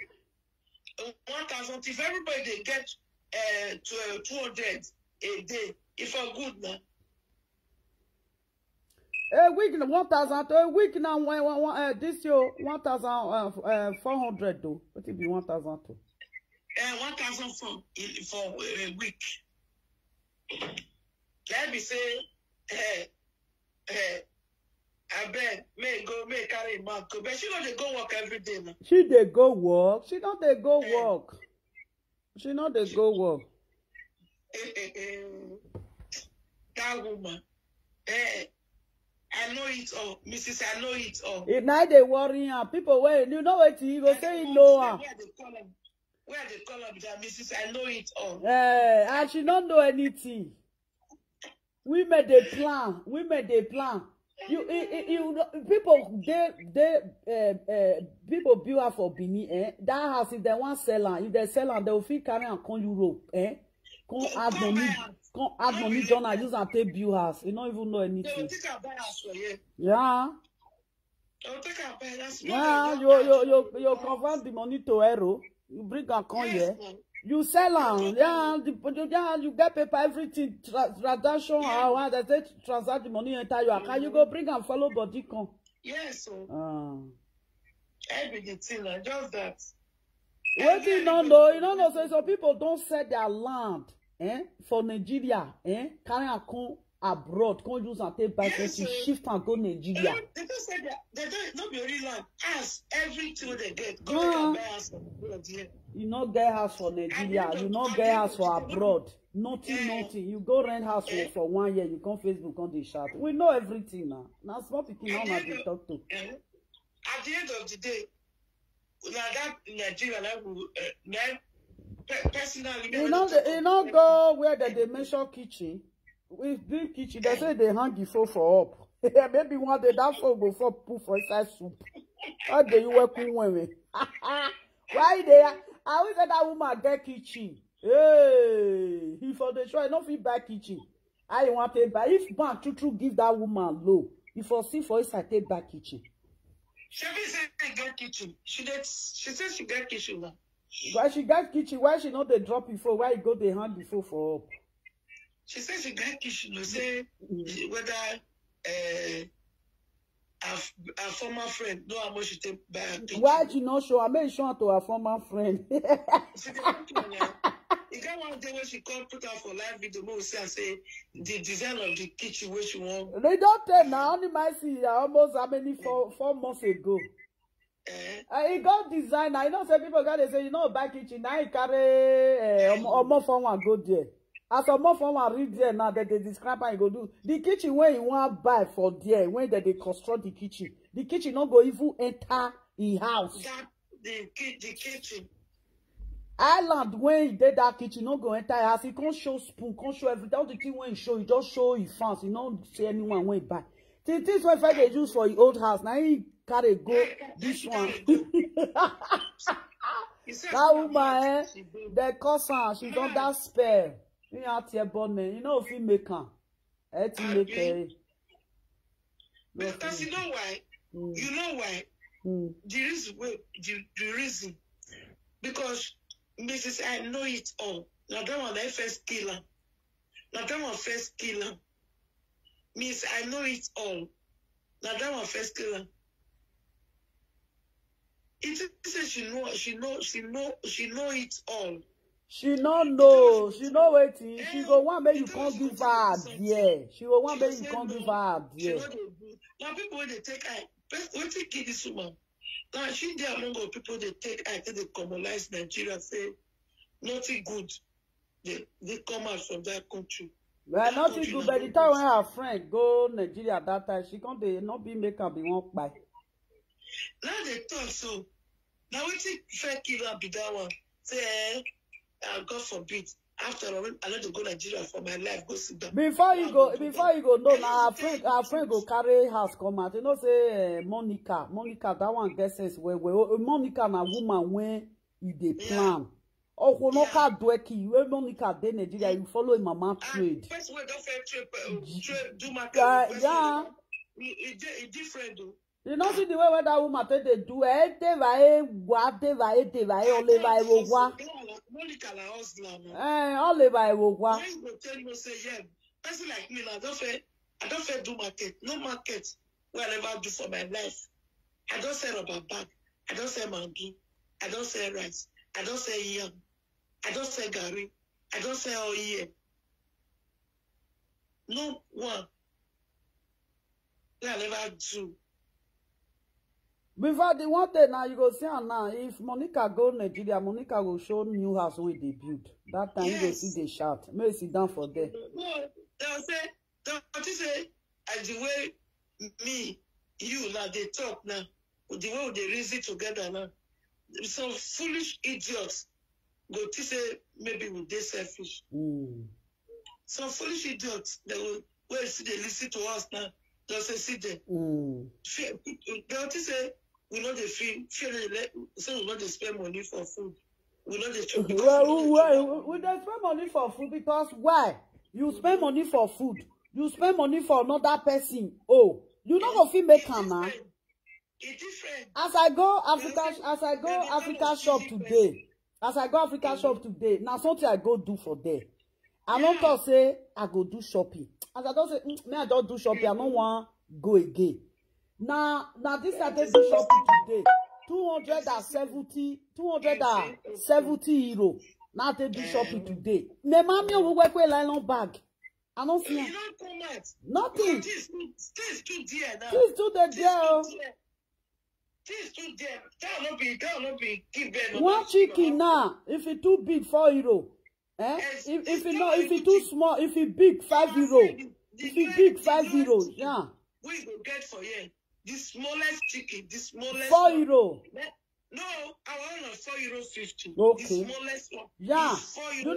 If everybody they get 200 a day, if I'm good now. A week 1,000. A week now this year 1,400 though. What it be 1,002? 1,000 for a week. Let me say, I bet may carry back. But she know they go work every day now. She they go work. She not they go work. She not they go work. That woman. I know it all, Mrs. I know it all. If now they worry her, people wait. You know what you go say you know her. Where they call her that Mrs. I know it all. And she don't know anything. We made a plan. You people people build her for Bini, that house if they want sell her, if they sell her, they will feel carry and come Europe, Come add money John and use and pay bill house. You don't even know anything. They will take her buy house for you. Yeah. They will take her buy house. Yeah, you convert the money to euro. You bring her come here. You sell them. Yeah, you get paper, everything. Transaction, how they say transact the money enter your account. You go bring and follow body come. Yes, so. Everything, just that. What you don't know? You don't know. So some people don't sell their land, for Nigeria, carry and come abroad, come use and take back to shift and go Nigeria. They don't say that. They don't not be only land. House, everything they get. Go and buy house for here. You not get house for Nigeria. You not get house for abroad. Nothing. You go rent house for 1 year. You come Facebook on the chat. We know everything now. Now small people now they talk to. At the end of the day, that Nigeria personally. You know go where they measure kitchen. With big kitchen, they say they hang the phone for up. Maybe one day that phone go for put for inside soup. How do you work with? Why they? I always say that woman get kitchen. Hey, he for the show, not fit buy kitchen. I want to buy. If bank true give that woman low, if for see for inside take back kitchen. She said she get kitchen. She said she get kitchen now. Why she get kitchen? Why she not they drop it for? Why you go they hand the phone for up? She said she got kitchen. You say whether a former friend know how much she take back. Why you not show? I made sure to her former friend. She you got one day when she called put her for live video, we say the design of the kitchen where she want. They don't tell now. Only my see almost how many 4 months ago. He got design. I know some people got to say, you know, buy kitchen. Now he carry more from one go there. As a more from one read there now that they describe how you go do the kitchen where you want to buy for there when they construct the kitchen not go even enter the house. The kitchen. Island when he did that kitchen not go enter house. He can't show spoon, can't show everything. All the thing when he show, he just show his fans. He don't say anyone when he buy. The things when they use for the old house now he carry go this one. That woman, the cousin, she's on that spell. You out here born man, you know if you make her. Because you know why? You know why? The reason. Because Mrs. I know it all. Now that one I first kill her. Miss, I know it all. Now that one first kill her. It says she know it all. She no know. She know waiting. She go one make you can't give her there. She go one make you can't give her there. Now people when they take eye, when they kill this woman, now she there among the people they take eye, they communalize Nigeria, say nothing good. They come out from that country. Well, nothing good. By the time when her friend go Nigeria that time, she can't be not be make her be one by. Now they talk so. Now we take fair killer be that one. Say, God forbid. After all, I let to go Nigeria for my life. Go sit down. Before you go, no. Now our friend go carry house come out. You know, say Monica, that one guesses where Monica na woman when you dey plan. Oh, who no can do it? You Monica dey Nigeria. You follow him mama trade. First way don't fair trade do market. Yeah. It different though. You know see the way where that woman take they do it. They vai only vai wogwa. Monica la hustler. Only vai wogwa. When you tell you say yeah, person like me I don't fair do market. No market where I never do for my life. I don't sell rubber bag. I don't sell mangi. I don't sell rice. I don't sell yam. I don't sell gari. I don't sell oil. No one. Where I never do. Before the one day now, you go see her now. If Monica go Nigeria, Monica will show new house when they build. That time you go see they shout. May sit down for there. No, they'll say, as the way me, you now they talk now, the way they reason together now. Some foolish idiots go to say maybe we they selfish. Some foolish idiots they will where see they listen to us now. They'll say sit there. They'll say we know the fee. So we know they spend money for food. We know they chop. Well, we don't spend money for food because why? You spend money for food. You spend money for another person. Oh, you not gonna feel make am now. It's different. As I go Africa shop today, now something I go do for there. I don't talk say I go do shopping. As I don't say me I don't do shopping, I don't want go again. Now this I take do shopping today. 270 euro. Now I take do shopping today. Me mommy will work with nylon bag. I don't see nothing. This too dear now. This too the dear. This too dear. That will not be keep there. One chicken now, if it too big, 4 euro. If it too small, if it big, 5 euro. If it big, 5 euro. Yeah. We will get for you the smallest chicken, the smallest 4 euro. No, I want 4 euro 50. Okay. The smallest one. Yeah. 4 euro.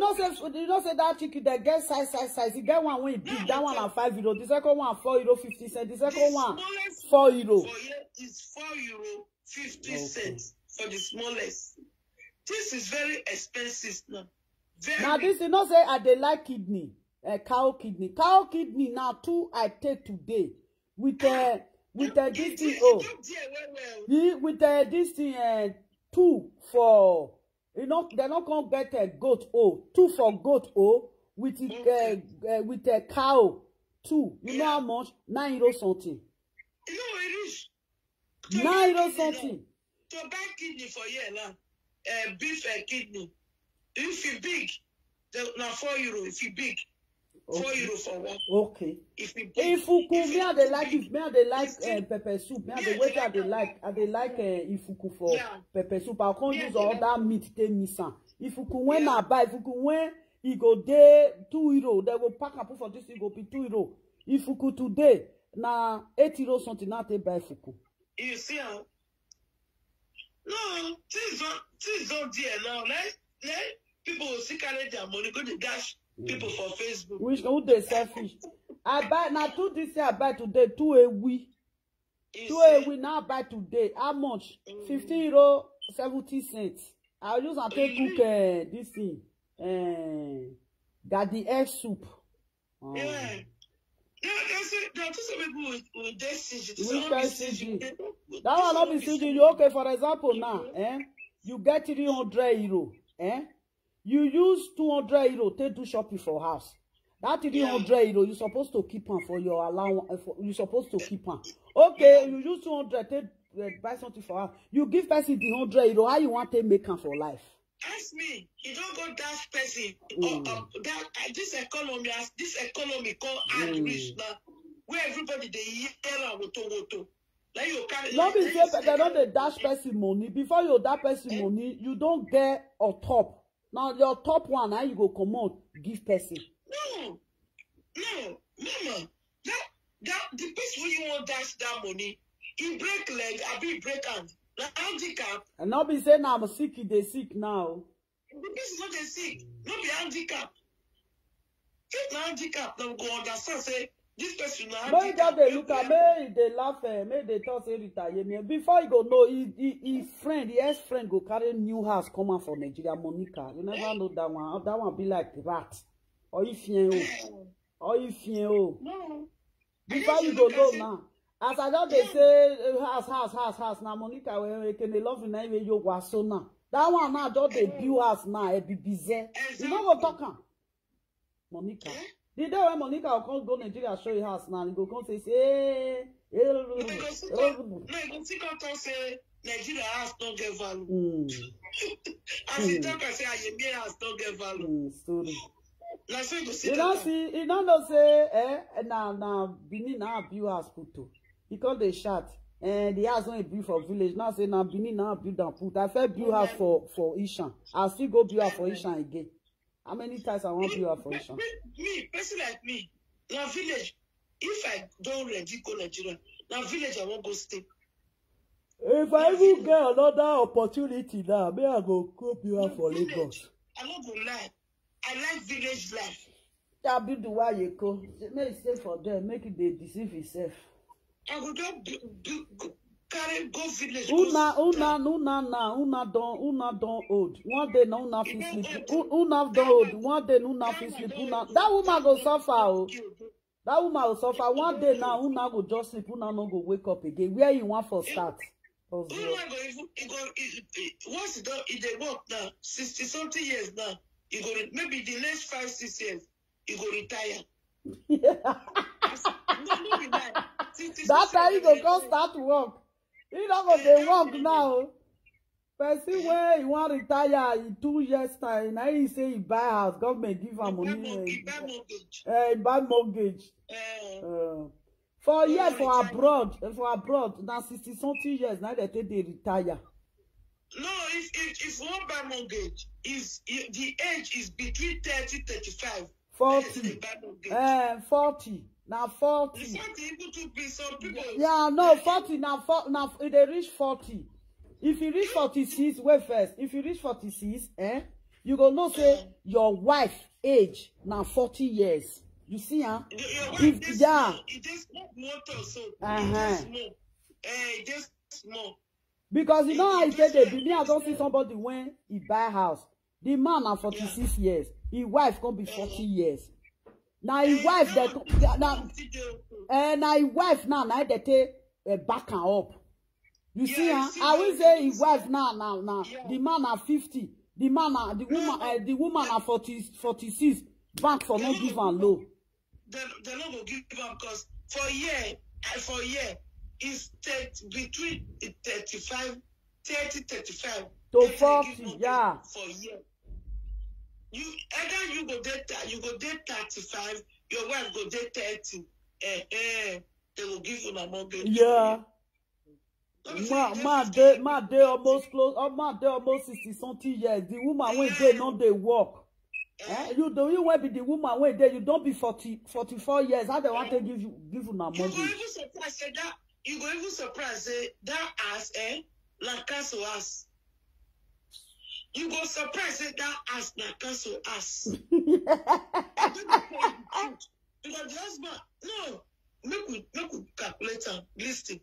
You know say that chicken they get size. You get one when it big, that one at 5 euro. The second one 4 euro 50 cents. The second one 4 euro. For you is 4 euro 50 cents for the smallest. This is very expensive now. Now this you know say they like kidney, cow kidney. Cow kidney now 2 I take today with this thing with this thing 2 for they're not gonna get a goat 2 for goat with a cow 2. You know how much? 9 euro something. You know what it is? 9 euro something. To buy kidney for you now, beef kidney. If you big, now 4 euro. If you big, 4 euro for one. Okay. If you like pepper soup. They like ifuku for pepper soup. I can't use all that meat they miss. Ifuku when I buy ifuku when it go there 2 euro. They will pack up for this. It go be 2 euro. Ifuku today now 8 euro something. Now they buy ifuku. You see how? No, things don't dear now. People will see carry their money, go to dash people for Facebook. Which who they selfish? I buy now 2 this year. I buy today 2 a week. 2 a week now. I buy today. How much? 15 euro 70 cents. I use and take cook this thing. Got the egg soup. Yeah. There are some people with their CG. Which kind CG? That one not be CG. You okay? For example, now, you get 300 euro. You use 200 euro to do shopping for house. That 300 euro, you're supposed to keep on for your allowance. You're supposed to keep on. Okay, you use 200 to buy something for her. You give person the 100 euro. How you want to make her for life? Ask me. You don't go that person. This economy called hard rich now, where everybody they hear woto. Like you carry. Not be say they don't dey dash person money. Before you dash person money, you don't get a top. Now your top one, now you go come out give person. No, mama. That the person when you want dash that money, he break leg, I be break hand. Like handicap. And not be saying I'm sick, they sick now. The person not they sick, not be handicap. If the handicap, then go understand say this person na handicap. But they look at me, they laugh, me they talk say retire me. Before you go know, his friend, his ex-friend go carry new house come out for Nigeria, Monica. You never know that one. That one be like rat. Or if you No. Before you go know now. As I know they say house now Monica we can they love you now you go so now. That one now just they build house now e be busy. You know what talking? Monica. The day when Monica will go Nigeria show you house now, you go come say No, you go see come say Nigeria house don't get value. As you talk I say Ayemi house don't get value. Story. Now so you go see. You don't know say now Benin now build house put to. Because they shot and the house when build for village now say now Benin now build and put. I first build house for Ishan. I'll still go build house for Ishan again. How many times I want build house for Ishan? Me, person like me, now village. If I don't ready go Nigeria, now village I won't go stay. If I even get another opportunity now, maybe I go build house for Lagos. I'm not gonna lie. I like village life. That be the way you go. Make it safe for them. Make it they deceive itself. I go just carry go village. Una don't old. One day no una fit sleep. Una don't old. One day una fit sleep. That woman go suffer. Oh. That woman will suffer. One day now una go just sleep. Una no go wake up again. Where you want for start? Once it work now, 60-something years now. You go maybe the next 5-6 years, you go retire. No, be that. That's how you go start work. You don't go to work now. Person where you want to retire in 2 years time, now he say he buy house, government give him money. He buy mortgage. For years for abroad, now 60-something years, now they take they retire. No, if one buy mortgage, the age is between 30-35. 40. 40. Now 40. 40 even to be some people. Yeah, no, 40 now they reach 40. If you reach 46, wait first. If you reach 46, you go know say your wife age now 40 years. You see, huh? It is not motor, so it is small. Because you know how he said they be. I don't see somebody when he buy house. The man now 46 years. His wife gonna be 40 years. Now his wife now his wife now they take back and up. You see, huh? I will say his wife now. The man are 50. The man are the woman are 46. Bank for not give and low. They're not gonna give them because for a year is between 30-35 to 40, yeah. For a year. Either you go date 35, your wife go date 30. They will give you a mortgage. Yeah. My day almost close. My day almost 60-something years. The woman when they know they work. You won't be the woman when they you don't be 44 years. How they want to give you a mortgage? You go even surprise that ass, like cancel ass. You go surprise that ass, like cancel ass. Because the husband, no, make we calculate and listen.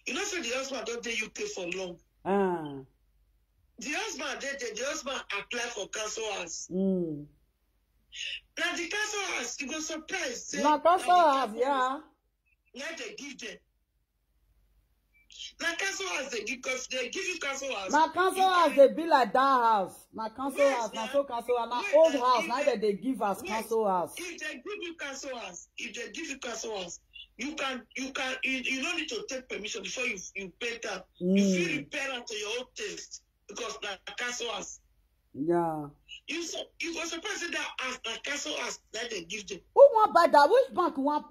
You know, say the husband don't take UK for long. The husband the husband apply for cancel ass. Now the cancel ass, you go surprise. Now cancel ass, yeah. Now they give them. Now cancel house they give because they give you cancel house. Now cancel house they be like that house. Now cancel house, now so cancel house. Now old house, now that they give us cancel house. If they give you cancel house, you don't need to take permission before you paint her. You feel repair her to your own taste because like castle house. Yeah. You was surprised that as the castle house that they give them. Who want buy that? Which bank want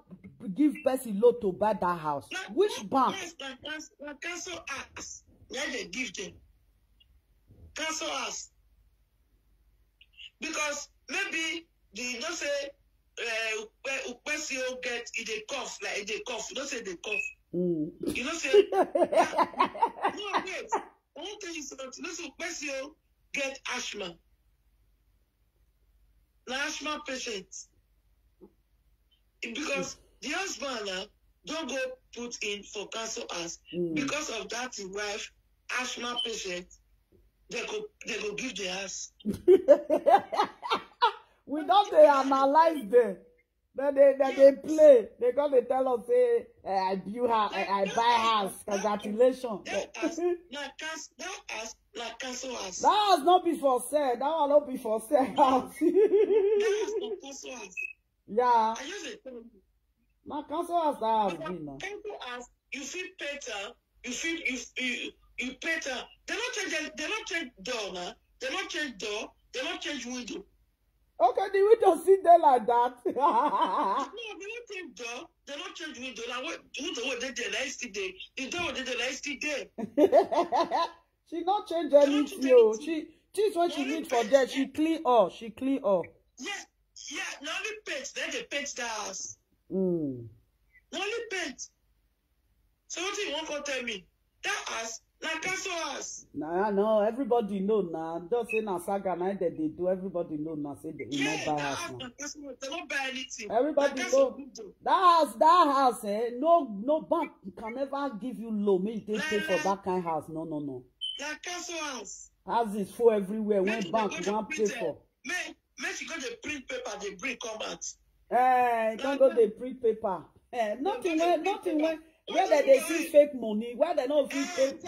give person loan to buy that house? Which bank? Yes, the castle house that they give them. Castle house. Because maybe they don't say Upesio get in a cough, like they cough. You don't say they cough. You don't say no, wait. I won't tell you something. You don't say Upesio get asthma. Now asthma patients. Because the husband don't go put in for cancer as because of that his wife, asthma patient, they go give the ass. We don't they analyze them. Then they play. They come to tell us, say, I buy house. Congratulations. That house, cancel house. That house not be for sale. That one not be for sale house. That house not cancel house. Yeah. I just say, now cancel house that house be now. Cancel house, you feel better. You better. They not change door now. They not change door. They not change window. Okay, the window sit there like that. No, they don't change door. They don't change window. Now what they did last day? The door they did last day. She not change anything. She's what she need for that. She clean up. She clean up. Yeah. Not only paint. Then they paint the house. Not only paint. So what do you want to tell me? That house. Like castle house. No, everybody know now. Just say na saga now that they do. Everybody know now. Say they not buy house now. They don't buy anything. Everybody know that house. No bank can never give you loan. Make you pay for that kind of house. No. Like castle house. House is full everywhere. When bank want pay for. Make you go the print paper. They bring come out. You can't go the print paper. Nothing when. Where they see fake money, where they not see fake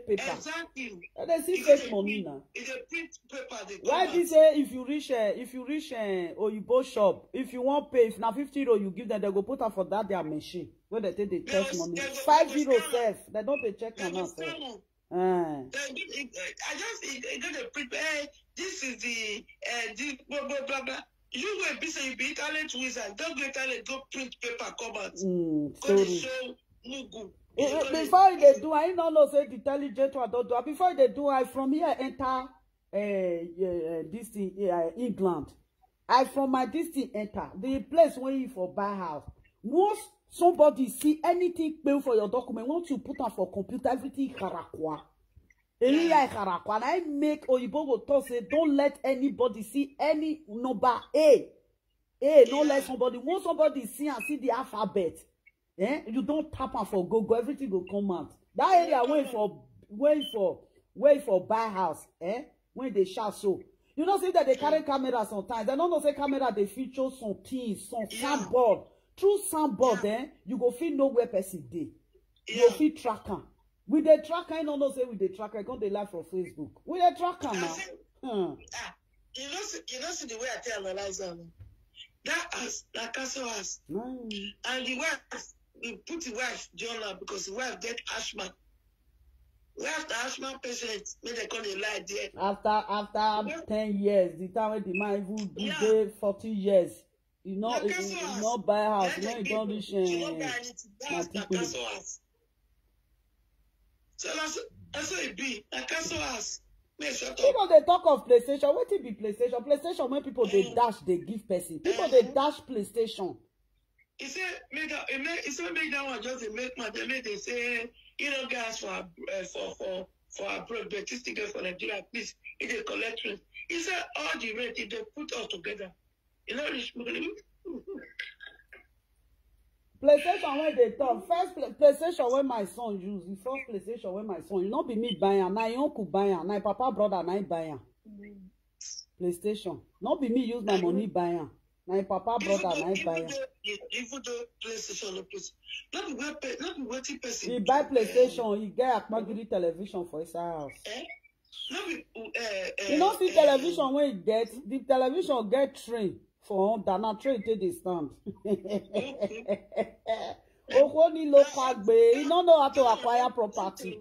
paper. Exactly. Where they see fake money now. It's a print paper. Why they say if you reach Oyibo shop, if you want pay, if now 50 €, you give them, they go put up for that their machine. Where they take the test money. 5 € safe. They don't they check them out. I just got a print. This is the blah blah blah blah. You will be saying you be talent wizard. Don't go talent, go print paper, come out. Sorry. Before they do, I don't know say the intelligent one don't do. Before they do, I from here enter this thing England. I from my this thing enter the place where you for buy house. Once somebody see anything pay for your document, once you put on for computer, everything karakwa. And I make Oyibo go talk say don't let anybody see any number A. Don't let somebody. Once somebody see and see the alphabet, you don't tap on for go. Everything will come out. That area wait for buy house. When they shout so. You know see that they carry camera sometimes. They don't know say camera they feature some things, some soundboard. Through soundboard, you go feel know where person dey. You go feel tracker. With the tracker, I don't know say with the tracker, I can't live from Facebook. With the tracker now. You know see the way I tell analyze them. That house, that castle house. And the wife, you put the wife journal because the wife get asthma. We have the asthma patient, may they call the lie there. After 10 years, the time when the man even do 40 years. You know, you not buy a house, when you don't reach that's the castle house. So that's what it be. A castle house. People they talk of PlayStation. What it be PlayStation? PlayStation when people they dash, they give person. People they dash PlayStation. He said make that one just a make money. They say you know guys for our but this thing for Nigeria, please. It's a collection. He said all the rent they put all together. You know this PlayStation when they talk. First PlayStation when my son use. The first PlayStation when my son. You not be me buying. Now your uncle buying. Now papa brother now buying. PlayStation. Not be me use my money buying. Now papa brother now buying. Even though PlayStation no place. Not be waiting person. He buy PlayStation. He get a Magiri television for his house. Not be you know see television when he get the television get train. for Dana trade take the stand. Okoni local gbe. He don't know how to acquire property.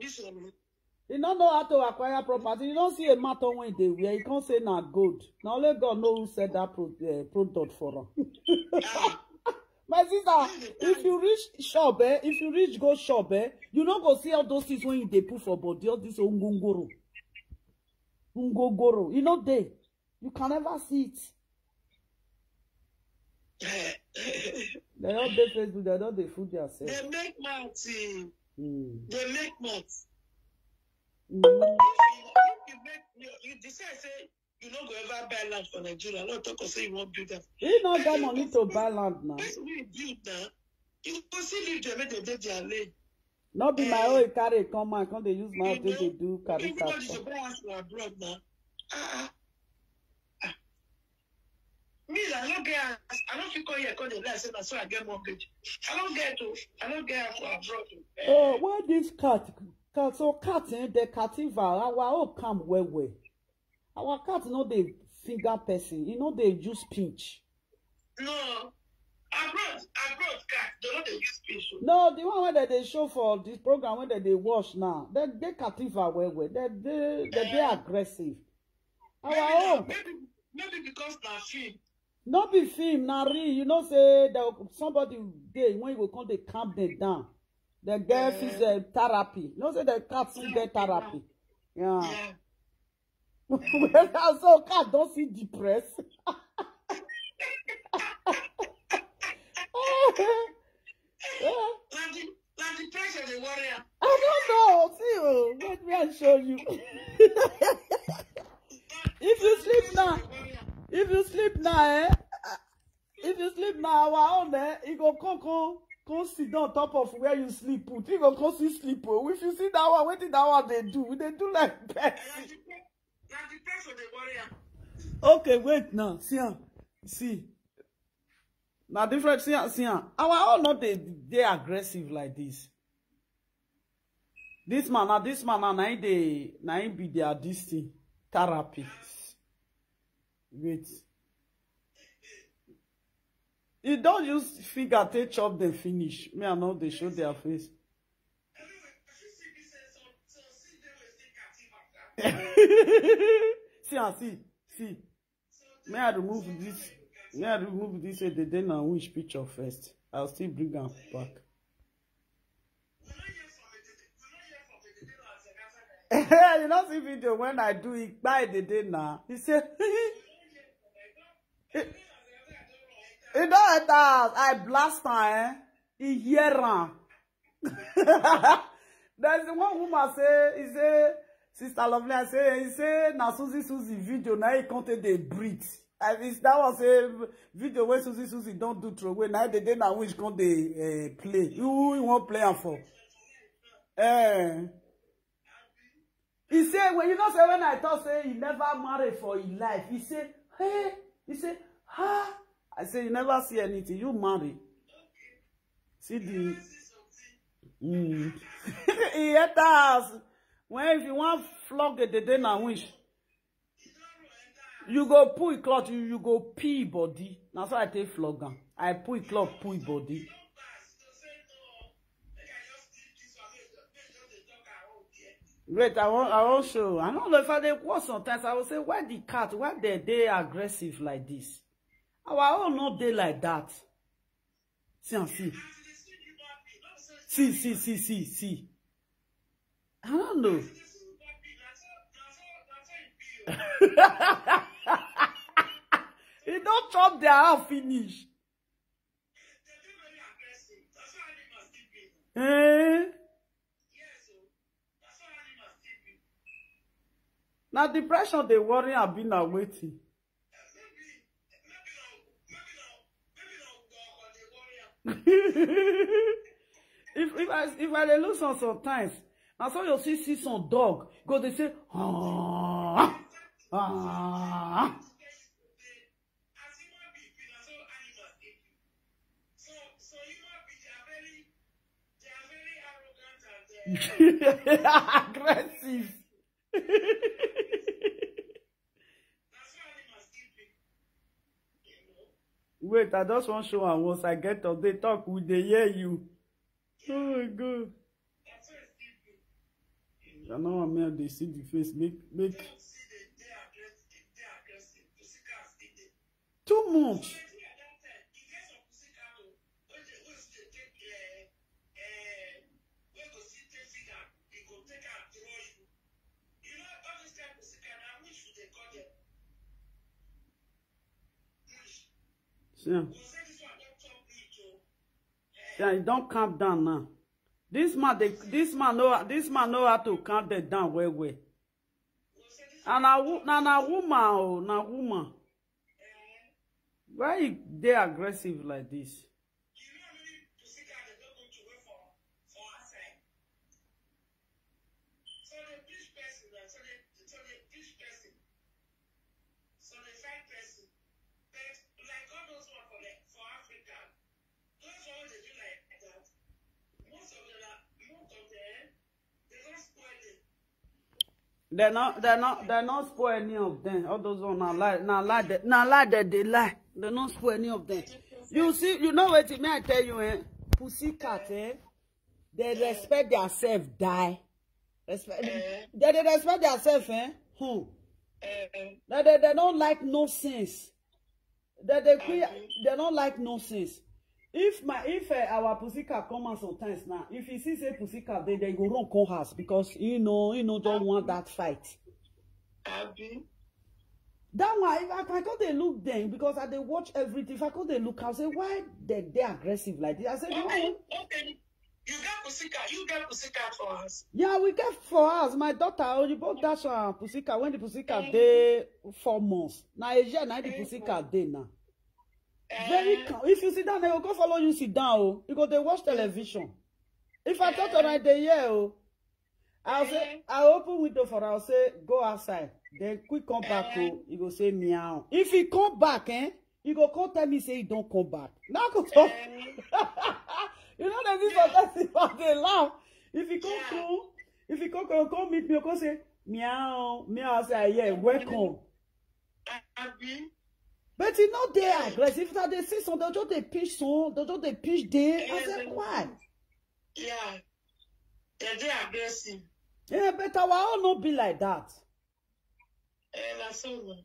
He don't know how to acquire property. You don't see a matter when they wear. You can't say not good. Now only God know who said that product for her. My sister, if you reach shop, if you reach go shop, you don't go see all those things when they put for body. All this ungogoro. Ungogoro. You know they. You can never see it. They all they Facebook, they don't they food themselves. They make mouths. They make mouths. If you decide say you don't go ever buy land for Nigeria, not talk or say you won't build that. You don't got money to buy land now. When you build now, you can see live there, make them take their land. Not be my own carry come and come they use my own they do carry. Everybody should buy house for abroad now. Me, I don't get. I don't feel here because they say that's why I get mortgage. I don't get for abroad. Oh, why this cat? So cat the cativa. Our own come well. Our cat no they finger person. You know they use pinch. No, abroad cat. They don't use pinch. No, the one where they show for this program where they wash now. They cativa well. They aggressive. Our own. Maybe because na film. Not be film, na real. You know, say there somebody there when you go come they calm them down. The girl is therapy. You know, say the cat still get therapy. Yeah. So cat don't see depressed. I don't know. See, let me show you. If you sleep now. If you sleep now, our own, you go come sit down on top of where you sleep. You go come sleep. If you see that one, what did that one they do like that. Okay, wait now. See. Now different. See. Our own not they aggressive like this. This man, now he be their this thing therapy. Wait. You don't use finger to chop them finish. Me, I know they show their face. See. May I remove this? The day now which picture first. I'll still bring them back. You know see video when I do it by the day now. He said you know it as I blast her, he hear her. There's one woman say, he say, Sister Lovely, he say, na Susie video, now he can't they breathe. That was a video where Susie don't do throw away. Now the day now which can't they play. Who won't play her for? He said, when you know say when I thought say he never married for his life, he said, I say you never see anything, you marry. See the he hate us. When if you want flog it the day na wish. You go pull cloth, you go pee body. That's why I take flog am. I pull cloth, pull body. Wait, I won't show. I don't know if I was sometimes I will say, why the cat? Why they aggressive like this? Our own not they like that. See. See. I don't know. He don't chop their half finish. Now depression they worry have been waiting. if I lose sometimes, I saw you see some dog go they say aggressive. Wait, I just want to show am once I get up. They talk, we dey hear you. Oh my God. I know I'm they see the face. Make too much. Yeah, you don't calm down now. This man know how to calm them down well. And na woman. Why they aggressive like this? They're not spoil any of them. All those ones now lie that they lie. They're not spoil any of them. You see, you know what may I tell you, pussycat, they respect themselves, die. They respect themselves, They don't like nonsense. They don't like nonsense. If our pussycat come out sometimes now, if he sees a pussycat, they go run call house because you know don't want that fight. That one, if I go they look then because I they watch everything. If I go they look, I'll say why they aggressive like this. I said, okay. You get pussycat for us. Yeah, we get for us. My daughter, you both dash pussycat when the pussycat day 4 months. Now Asia, now the pussycat day now. Very calm. If you sit down, they will go follow you sit down. Oh, because they watch television. If I talk right there, oh, I'll say I open window for her, I'll say go outside. Then quick come back. Oh, he go say meow. If he come back, he go come tell me say he don't come back. Now go talk. You know that this sometimes they laugh. If he come meet me, he go say meow. I say yeah, welcome. But you know they are aggressive. If they see something, they pinch some, they pinch there. I said, why? Yeah. They're aggressive. Yeah, but our own not be like that. That's all.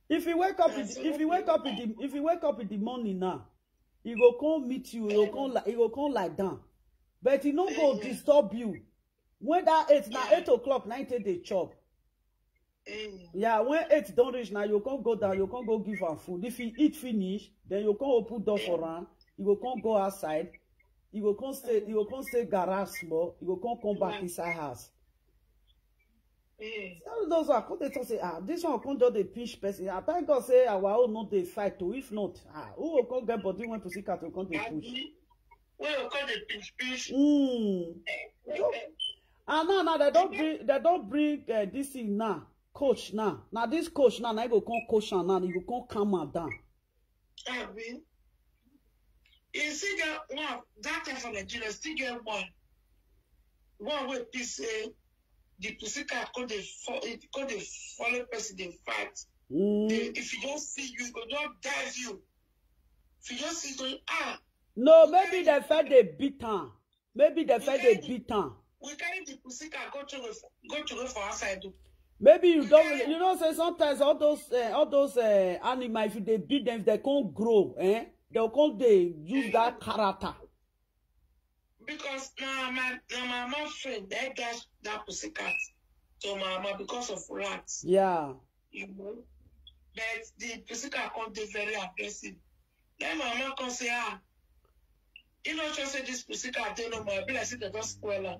If you wake up in the morning now, he go come meet you, he go come lie down. But he not go disturb you. When that 8 o'clock, 9 they chop. Yeah, when 8 don't reach now, you can't go down, you can't go give her food. If he eat finish, then you can't open door for her. You can't go outside. You can't stay garage small. You can't come back inside house. Those are they talk say this one can't do the pinch person. I thank God say our own not they fight too. If not, who will come get body when pussycat will come they push. We will call the pinch. And now they don't bring this thing now. Coach now. Now this coach now, I go come coach her now. You go come calm her down. You see that one that time for Nigeria still get one way please say the pussycat call the follow person they fight. If you don't see you, go don't dive you. If you just see you no, maybe they felt they beat her. Maybe they felt they beat her. We carry the pussycat go to for outside. Maybe you don't, you know, say sometimes all those animals, if they beat them, if they can't grow, they'll come they use that character. Because now my mama friend, they dash that pussycat to my mama because of rats. Yeah. You know, but the pussycat can't be very aggressive. Then my mama can say, you know, just say this pussycat, they know my bill, I see they don't spoil her.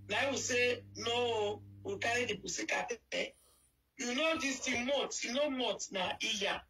Now I will say, no, we'll carry the pussycat. You know this thing, moth, you know moth now, iya.